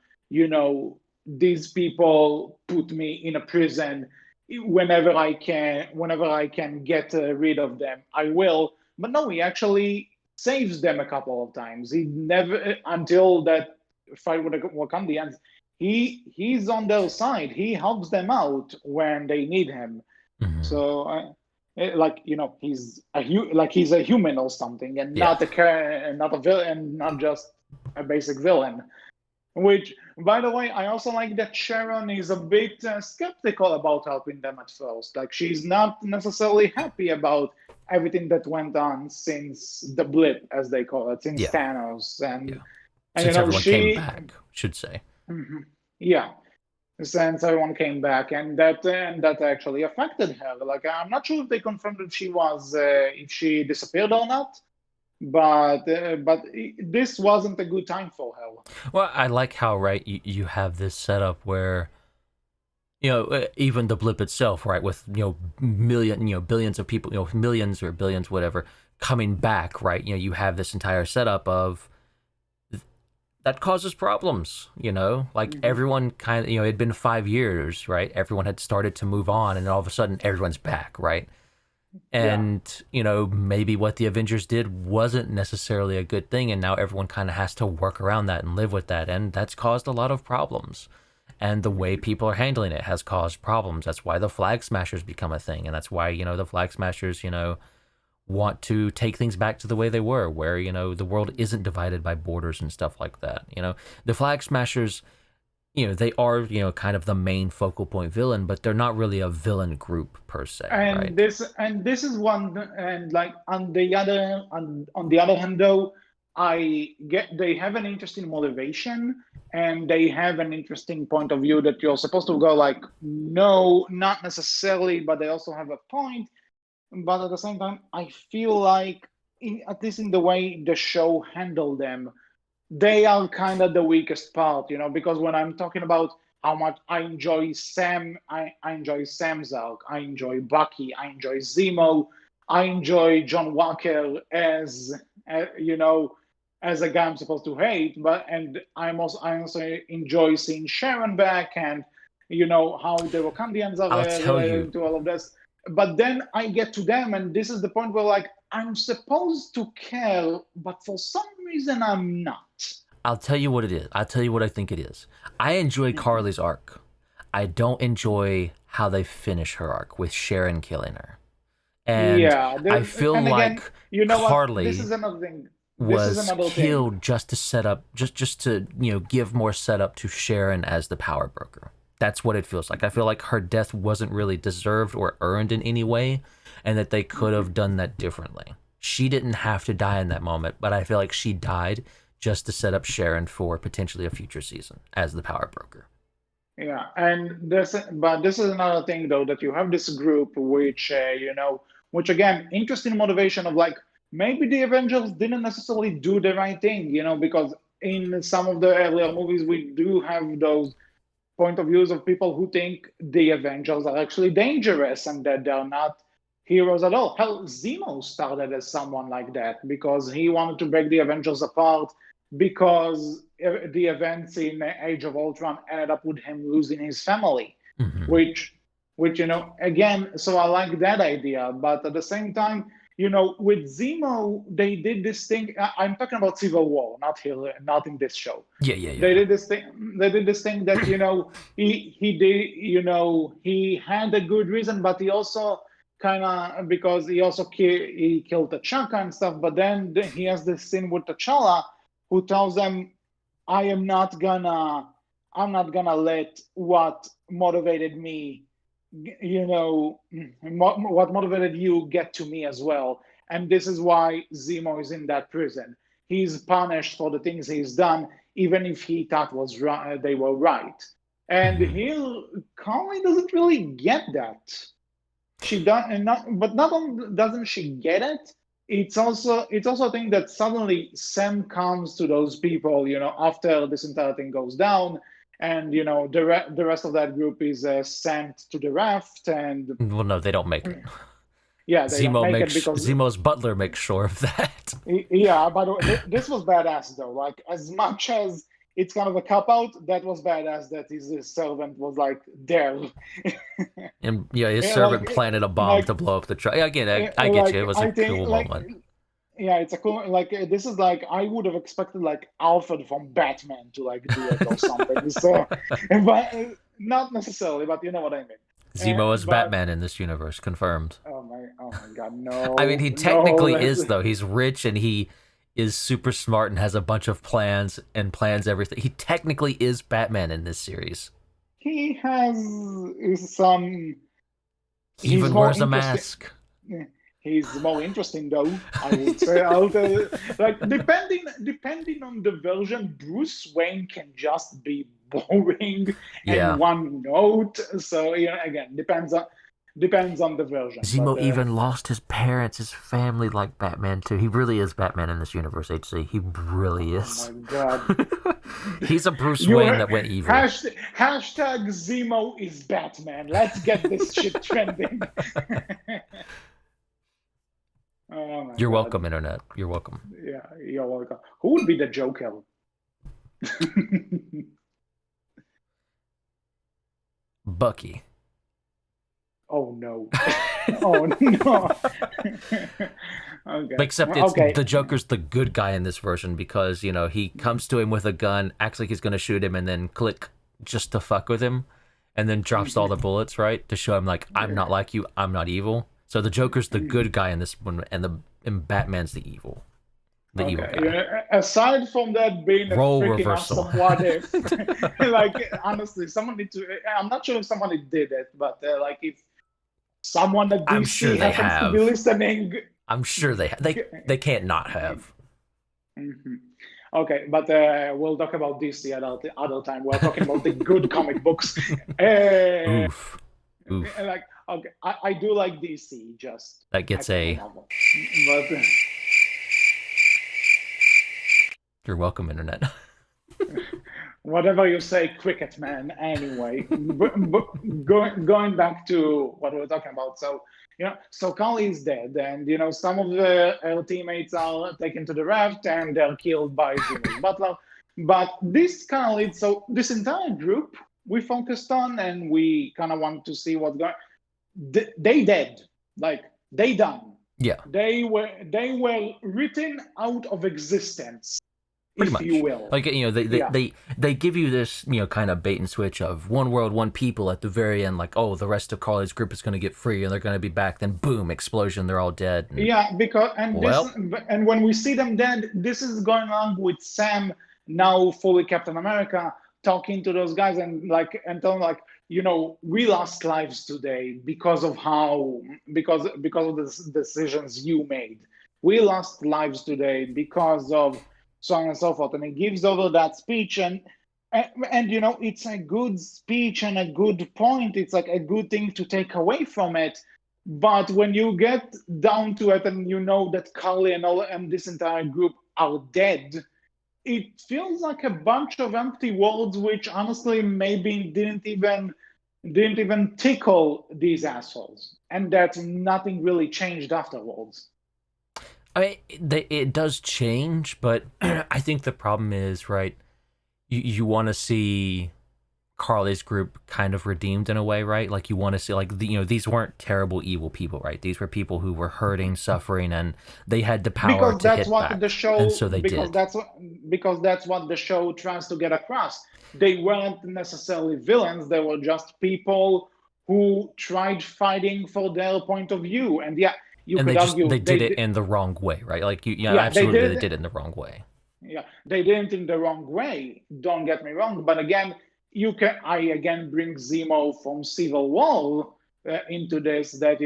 these people put me in a prison. Whenever I can get rid of them, I will. But no, he actually saves them a couple of times. He never, until that fight with the Wakandians, he's on their side. He helps them out when they need him. Mm-hmm. So, he's a human or something, and not a villain, not just a basic villain. Which, by the way, I also like that Sharon is a bit skeptical about helping them at first. Like, she's not necessarily happy about everything that went on since the blip, as they call it, since Thanos. And since everyone came back, should say. Mm-hmm. Yeah, since everyone came back, and that actually affected her. Like, I'm not sure if they confirmed if she disappeared or not. But this wasn't a good time for her. Well, I like how, right, you have this setup where, even the blip itself, right, with billions of people, millions or billions, whatever, coming back, right. You have this entire setup of that causes problems. Mm-hmm. Everyone kind of, it'd been 5 years, right. Everyone had started to move on, and all of a sudden everyone's back, right. And, maybe what the Avengers did wasn't necessarily a good thing, and now everyone kind of has to work around that and live with that, and that's caused a lot of problems. And the way people are handling it has caused problems. That's why the Flag Smashers become a thing, and that's why, the Flag Smashers, want to take things back to the way they were, where, the world isn't divided by borders and stuff like that. The Flag Smashers, they are, kind of the main focal point villain, but they're not really a villain group per se. And right? this is one, and like on the other hand, though, they have an interesting motivation, and they have an interesting point of view that you're supposed to go like, no, not necessarily, but they also have a point. But at the same time, I feel like, at least in the way the show handled them, they are kind of the weakest part, because when I'm talking about how much I enjoy Sam, I enjoy Sam's arc, I enjoy Bucky, I enjoy Zemo, I enjoy John Walker as a guy I'm supposed to hate, and I also enjoy seeing Sharon back, and how the Wakandians are related to all of this. But then I get to them, and this is the point where, like, I'm supposed to care, but for some reason I'm not. I'll tell you what it is. I'll tell you what I think it is. I enjoy Carly's arc. I don't enjoy how they finish her arc with Sharon killing her. And I feel like Carly this is another thing. was killed just to set up, just to give more setup to Sharon as the power broker. That's what it feels like. I feel like her death wasn't really deserved or earned in any way, and that they could have done that differently. She didn't have to die in that moment, but I feel like she died just to set up Sharon for potentially a future season as the power broker. Yeah, but this is another thing though, that you have this group which which again, interesting motivation of like maybe the Avengers didn't necessarily do the right thing, because in some of the earlier movies we do have those point of views of people who think the Avengers are actually dangerous and that they're not heroes at all. Hell, Zemo started as someone like that because he wanted to break the Avengers apart because the events in Age of Ultron ended up with him losing his family, Mm-hmm. which again, so I like that idea, but at the same time, with Zemo, they did this thing. I'm talking about Civil War, not here, not in this show. Yeah. They did this thing. They did this thing that he did. He had a good reason, but he also kind of because he also he killed T'Chaka and stuff. But then he has this scene with T'Challa, who tells them, "I am not gonna, I'm not gonna let what motivated me, what motivated you get to me as well." And this is why Zemo is in that prison. He's punished for the things he's done, even if he thought was right, they were right. And Mm-hmm. he Conley doesn't really get that. She does, and not only doesn't she get it, it's also a thing that suddenly Sam comes to those people, after this entire thing goes down, and the rest of that group is sent to the raft, and Well, no, they don't make it. yeah, they don't make it because Zemo's butler makes sure of that. yeah. By the way, this was badass though. Like as much as it's kind of a cop out, that was badass. That his servant was like there. And yeah, his Yeah, servant planted a bomb to blow up the truck. Again, I get you. It was a I think cool moment. yeah, it's a cool this is like I would have expected like Alfred from Batman to like do it or something. So, but not necessarily, but you know what I mean. Zemo is But Batman in this universe, confirmed. oh my God, no, I mean, he no, technically is though. He's rich and he is super smart and has a bunch of plans and plans everything. He technically is Batman in this series. he has some. He He's even more wears a interesting. mask. He's more interesting though. I would say. I'll tell you, like depending on the version, Bruce Wayne can just be boring and Yeah. one note. So again, depends on the version. Zemo But even lost his parents, his family, like Batman too. He really is Batman in this universe, HC. He really oh is. my God, He's a Bruce you Wayne that went evil. hashtag Zemo is Batman. Let's get this shit trending. Oh my You're God. welcome, Internet. You're welcome. Yeah, you're welcome. Who would be the Joker? Bucky. Oh no. Oh no. Okay. Except the Joker's the good guy in this version because, he comes to him with a gun, acts like he's going to shoot him, and then click just to fuck with him, and then drops all the bullets, right? To show him, like, I'm not like you, I'm not evil. So the Joker's the good guy in this one, and Batman's the evil. Evil guy. Aside from that being a Role freaking reversal. awesome what if, like honestly, someone need to. I'm not sure if somebody did it, but like if someone at I'm DC sure they happens have. to be listening, I'm sure they can't not have. Mm-hmm. Okay, but we'll talk about DC at other time. We're talking about the good comic books. Oof. Like, okay, I do like DC. Just that gets but you're welcome, Internet. whatever you say, Cricket Man. Anyway, going back to what we were talking about. So so Carly is dead, and some of her teammates are taken to the raft and they're killed by Jimmy's butler. But this kind of leads. So this entire group we focused on, and we kind of want to see what's going. They dead, like they done. Yeah, they were written out of existence. Pretty if much. You will. Like they give you this kind of bait and switch of one world, one people at the very end, like, oh, the rest of Carly's group is going to get free and they're going to be back. Then boom, explosion, they're all dead. Yeah, because and when we see them dead, this is going on with Sam, now fully Captain America, talking to those guys and telling like, we lost lives today because of the decisions you made. We lost lives today because of so on and so forth. And he gives over that speech, and and it's a good speech and a good point. It's like a good thing to take away from it. But when you get down to it and you know that Carly and this entire group are dead, it feels like a bunch of empty words, which honestly maybe didn't even tickle these assholes, and that nothing really changed afterwards. I mean, it does change, but I think the problem is, right, you want to see Carly's group kind of redeemed in a way, right? Like you want to see, like, these weren't terrible, evil people, right? These were people who were hurting, suffering, and they had the power Because to that's hit what back, the show and so they because did. that's what the show tries to get across. They weren't necessarily villains. They were just people who tried fighting for their point of view. And yeah, you And could argue they did it in the wrong way, right? Like yeah, absolutely, they did it in the wrong way. yeah, they did it in the wrong way. Don't get me wrong, but again, I again bring Zemo from Civil War into this. That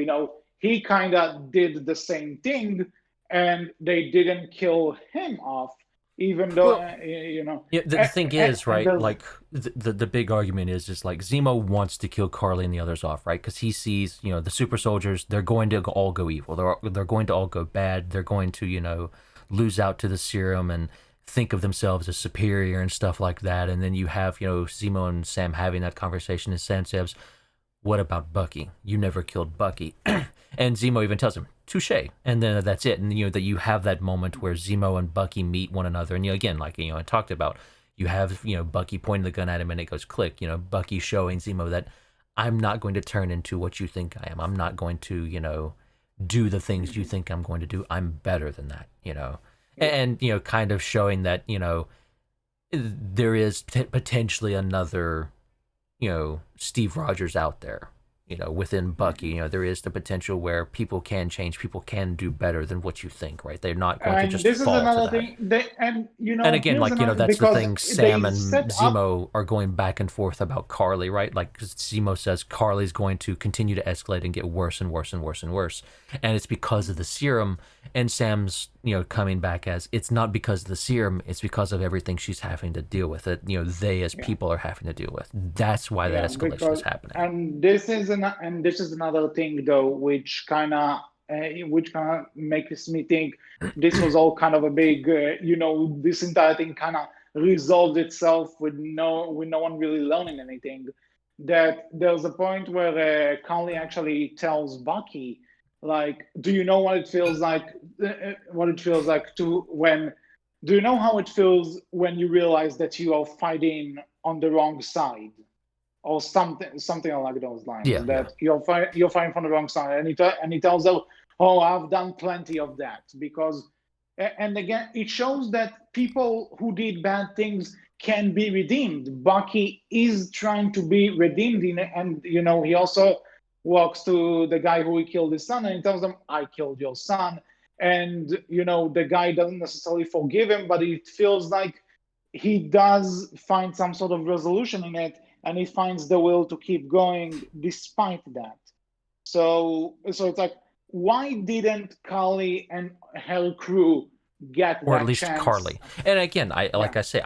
he kind of did the same thing, and they didn't kill him off, even though Well, yeah, the thing is, right? Like the big argument is like Zemo wants to kill Carly and the others off, right? Because he sees, the super soldiers, they're going to all go evil. They're going to all go bad. They're going to lose out to the serum and think of themselves as superior and stuff like that. And then you have Zemo and Sam having that conversation, and Sam says, "What about Bucky? You never killed Bucky." And Zemo even tells him, "Touche." And then that's it. And that you have that moment where Zemo and Bucky meet one another. And again, like I talked about, you have Bucky pointing the gun at him and it goes click. Bucky showing Zemo that I'm not going to turn into what you think I am. I'm not going to do the things you think I'm going to do. I'm better than that. And kind of showing that there is potentially another Steve Rogers out there, within Bucky. There is the potential where people can change, people can do better than what you think, right? They're not going to just this is fall to another that. thing. And again, here's like, another, that's the because thing, they Sam and set up. Zemo are going back and forth about Carly, right? Like, 'cause Zemo says Carly's going to continue to escalate and get worse and worse and worse and worse. And it's because of the serum. And Sam's, coming back as, it's not because of the serum, it's because of everything she's having to deal with. It, they as people are having to deal with. That's why that escalation is happening. And this is another thing, though, which kind of makes me think this was all kind of a big, this entire thing kind of resolved itself with no one really learning anything. That there's a point where Conley actually tells Bucky, like, do you know what it feels like? Do you know how it feels when you realize that you are fighting on the wrong side? Or something along those lines. Yeah, that you're fighting from the wrong side, and he tells her, "Oh, I've done plenty of that." Because, and again, it shows that people who did bad things can be redeemed. Bucky is trying to be redeemed, and he also walks to the guy who killed his son, and he tells him, "I killed your son." And the guy doesn't necessarily forgive him, but it feels like he does find some sort of resolution in it, and he finds the will to keep going despite that. So it's like, why didn't Carly and her crew get or that at least chance? Carly? And again, I say,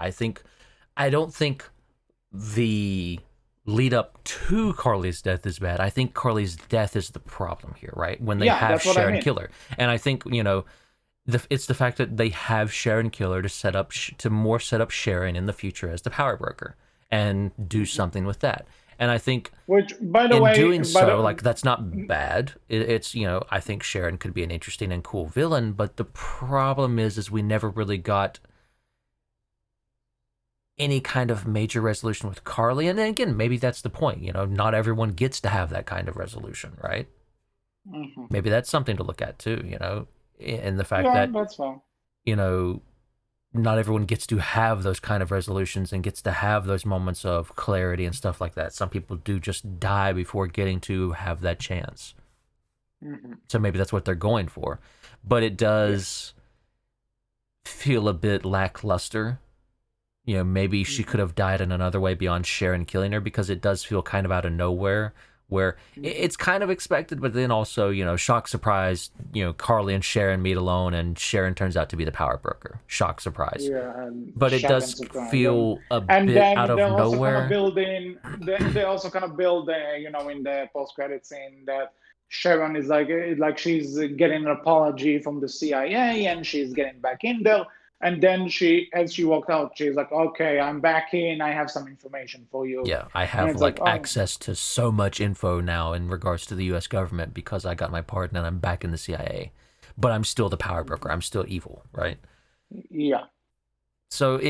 I don't think the lead up to Carly's death is bad. I think Carly's death is the problem here, right? When they have Sharon Killer, and I think it's the fact that they have Sharon Killer to set up Sharon in the future as the power broker and do something with that. And I think, which, by the way, doing so, like, that's not bad. It's I think Sharon could be an interesting and cool villain, but the problem is we never really got any kind of major resolution with Carly. And then again, maybe that's the point. Not everyone gets to have that kind of resolution, right? Mm-hmm. Maybe that's something to look at too. In the fact that that's fine. Not everyone gets to have those kind of resolutions and gets to have those moments of clarity and stuff like that. Some people do just die before getting to have that chance. Mm-hmm. So maybe that's what they're going for. But it does feel a bit lackluster. Maybe she could have died in another way beyond Sharon killing her, because it does feel kind of out of nowhere where it's kind of expected, but then also, shock surprise, Carly and Sharon meet alone, and Sharon turns out to be the power broker. Shock surprise. Yeah, and But it shock and does surprise. feel a And bit out then of they're also kind of nowhere. building. They also kind of build, in the post-credit scene that Sharon is like she's getting an apology from the CIA, and she's getting back in there. And then as she walked out, she's like, "Okay, I'm back in. I have some information for you." Yeah, I And have it's like, like "Oh, access to so much info now in regards to the US government because I got my pardon and I'm back in the CIA. But I'm still the power broker. I'm still evil, right? yeah." So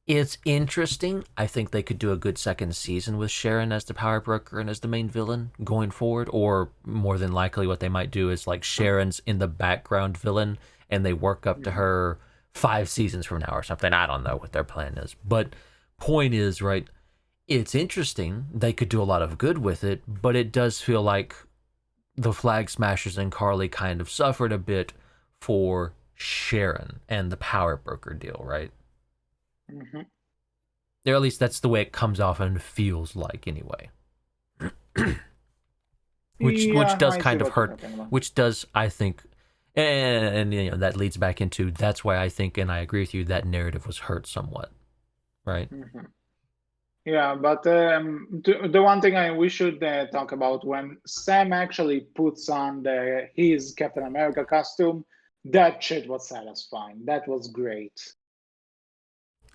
it's interesting. I think they could do a good second season with Sharon as the power broker and as the main villain going forward. Or more than likely, what they might do is like Sharon's in the background villain and they work up to her 5 seasons from now or something. I don't know what their plan is. But point is, right, it's interesting. They could do a lot of good with it, but it does feel like the Flag Smashers and Carly kind of suffered a bit for Sharon and the power broker deal, right? Mm-hmm. Or at least that's the way it comes off and feels like, anyway. which Yeah, does I see kind of what you're hurt. talking about. Which does, I think, and that leads back into that's why I think, and I agree with you, that narrative was hurt somewhat, right? Mm-hmm. Yeah, but the one thing we should talk about when Sam actually puts on his Captain America costume, that shit was satisfying. That was great.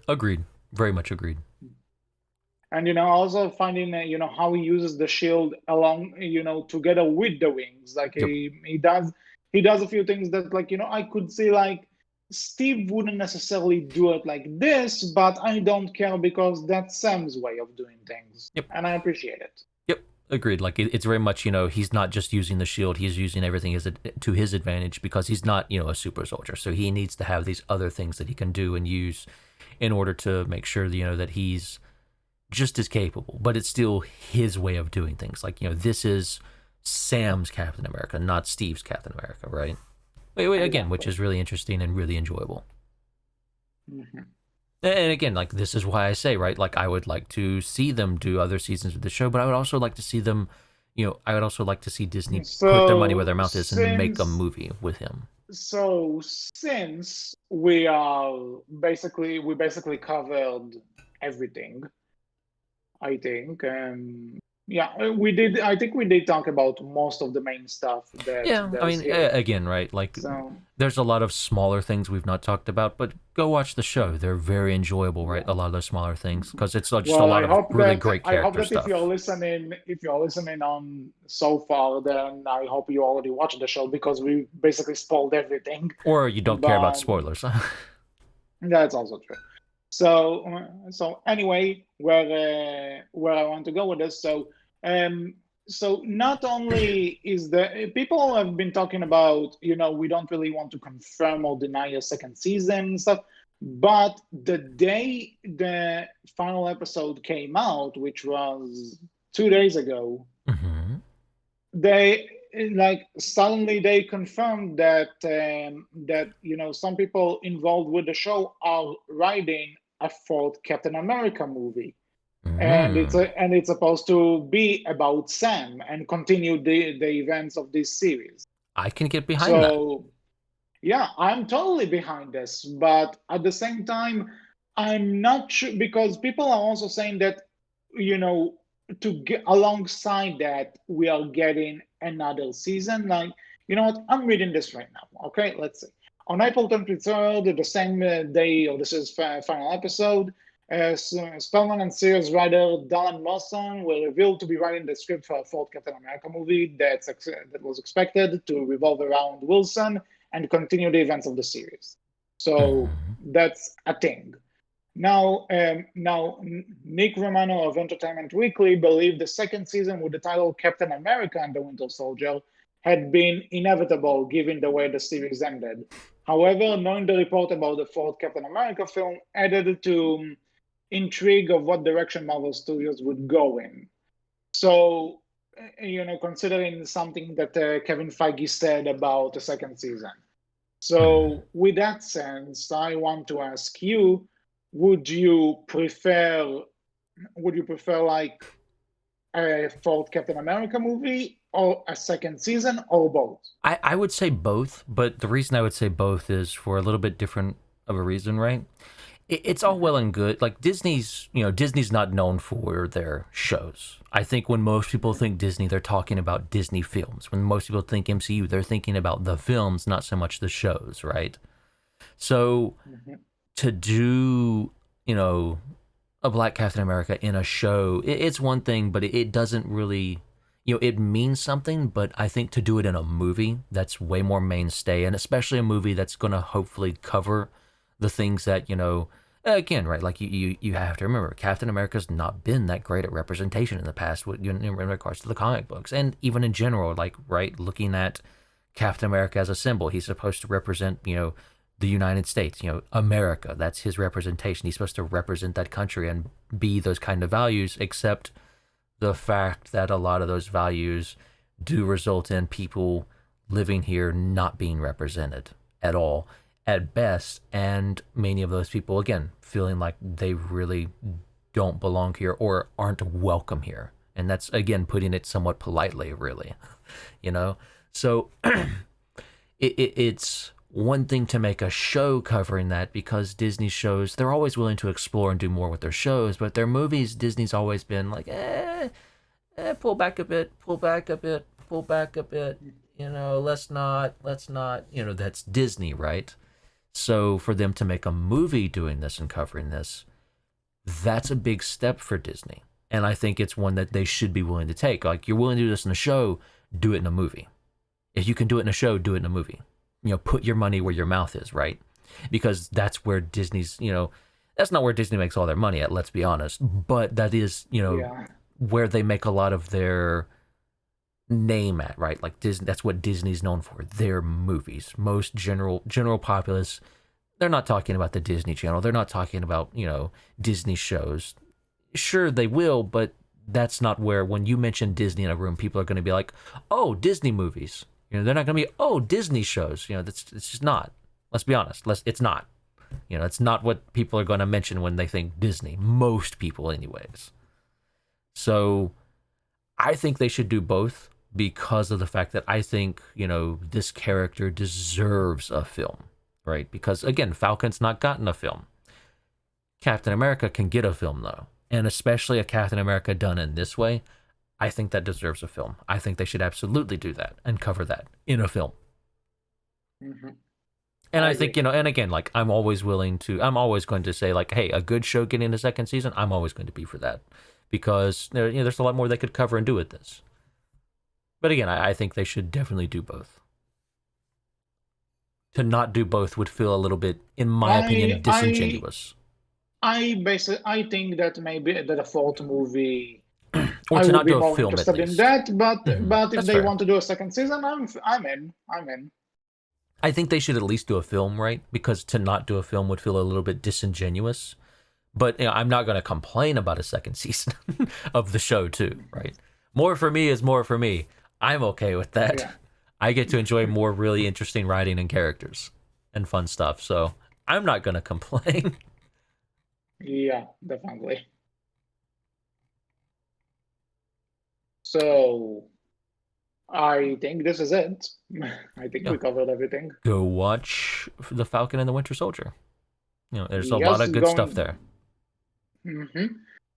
Agreed. Very much agreed. And also finding how he uses the shield along together with the wings. Like Yep. he does a few things that I could see like Steve wouldn't necessarily do it like this, but I don't care because that's Sam's way of doing things. Yep. And I appreciate it. Yep. Agreed. Like it's very much, he's not just using the shield, he's using everything to his advantage because he's not, a super soldier. So he needs to have these other things that he can do and use in order to make sure, that he's just as capable, but it's still his way of doing things. Like, this is Sam's Captain America, not Steve's Captain America, right? Wait, again, which is really interesting and really enjoyable. Mm-hmm. And again, like, this is why I say, right, like, I would like to see them do other seasons of the show, but I would also like to see them, I would also like to see Disney put their money where their mouth is and make a movie with him. So since we basically covered everything, I think. Yeah, we did. I think we did talk about most of the main stuff that. Yeah, I mean, here. again, right? Like, So, there's a lot of smaller things we've not talked about, but go watch the show. They're very enjoyable, right? A lot of those smaller things because it's just a lot of really great character stuff. If you're listening on so far, then I hope you already watched the show because we basically spoiled everything. Or you don't care about spoilers. That's also true. So anyway, where I want to go with this. So not only is people have been talking about, we don't really want to confirm or deny a second season and stuff, but the day the final episode came out, which was 2 days ago, mm-hmm. they suddenly they confirmed that some people involved with the show are writing a fourth Captain America movie, and it's supposed to be about Sam and continue the events of this series. I can get behind that. Yeah, I'm totally behind this, but at the same time, I'm not sure because people are also saying that to get alongside that we are getting another season. Like, what, I'm reading this right now. Okay, let's see. On April 23rd, the same day of this final episode, Spellman and series writer Dylan Moson will reveal to be writing the script for a fourth Captain America movie that was expected to revolve around Wilson and continue the events of the series. So that's a thing. Now, Nick Romano of Entertainment Weekly believed the second season with the title Captain America and the Winter Soldier had been inevitable given the way the series ended. However, knowing the report about the fourth Captain America film added to intrigue of what direction Marvel Studios would go in. So, considering something that Kevin Feige said about the second season. So, with that sense, I want to ask you, would you prefer like a fourth Captain America movie, or a second season, or both? I would say both, but the reason I would say both is for a little bit different of a reason, right? It's all well and good. Like Disney's not known for their shows. I think when most people think Disney, they're talking about Disney films. When most people think MCU, they're thinking about the films, not so much the shows, right? So to do, a Black Captain America in a show, it's one thing, but it doesn't really, it means something. But I think to do it in a movie, that's way more mainstay, and especially a movie that's going to hopefully cover the things that, again, right, like you have to remember, Captain America's not been that great at representation in the past in regards to the comic books, and even in general, like, right, looking at Captain America as a symbol, he's supposed to represent, the United States, America. That's his representation. He's supposed to represent that country and be those kind of values, except the fact that a lot of those values do result in people living here not being represented at all, at best, and many of those people, again, feeling like they really don't belong here or aren't welcome here. And that's, again, putting it somewhat politely, really, So it's one thing to make a show covering that, because Disney shows, they're always willing to explore and do more with their shows, but their movies, Disney's always been like, pull back a bit, let's not, that's Disney, right? So for them to make a movie doing this and covering this, that's a big step for Disney. And I think it's one that they should be willing to take. Like, you're willing to do this in a show, do it in a movie. If you can do it in a show, do it in a movie. Put your money where your mouth is, right? Because that's where Disney's, that's not where Disney makes all their money at, let's be honest. But that is, where they make a lot of their name at, right? Like Disney, that's what Disney's known for, their movies. Most general populace, they're not talking about the Disney Channel. They're not talking about, Disney shows. Sure, they will, but that's not where, when you mention Disney in a room, people are going to be like, oh, Disney movies. They're not going to be, oh, Disney shows. It's just not. Let's be honest. It's not. It's not what people are going to mention when they think Disney. Most people, anyways. So I think they should do both, because of the fact that I think, this character deserves a film, right? Because, again, Falcon's not gotten a film. Captain America can get a film, though. And especially a Captain America done in this way, I think that deserves a film. I think they should absolutely do that and cover that in a film. And I think, and again, like, I'm always going to say, like, hey, a good show getting a second season, I'm always going to be for that. Because there's a lot more they could cover and do with this. But again, I think they should definitely do both. To not do both would feel a little bit, in my opinion, disingenuous. I think that maybe that a fourth movie, or to not do a film, interested in that, but if That's they fair. want to do a second season, I'm in. I think they should at least do a film, right? Because to not do a film would feel a little bit disingenuous. But I'm not going to complain about a second season of the show too, right? More for me is more for me. I'm okay with that. Yeah. I get to enjoy more really interesting writing and characters and fun stuff, so I'm not going to complain. Yeah, definitely. So I think this is it. I think we covered everything. Go watch The Falcon and the Winter Soldier. There's a lot of good stuff there.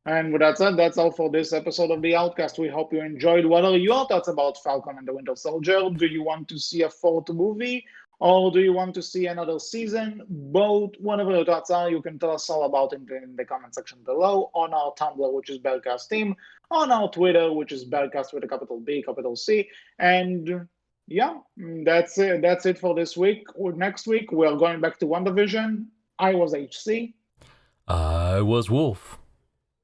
And with that said, that's all for this episode of the Outcast. We hope you enjoyed. What are your thoughts about Falcon and the Winter Soldier? Do you want to see a fourth movie? Or do you want to see another season? Both, whatever your thoughts are, you can tell us all about it in the comment section below, on our Tumblr, which is Berkcast Team, on our Twitter, which is Berkcast with a capital B, capital C. And yeah, that's it. That's it for this week. Next week, we're going back to WandaVision. I was HC. I was Wolf.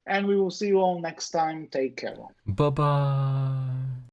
And we will see you all next time. Take care. Bye-bye.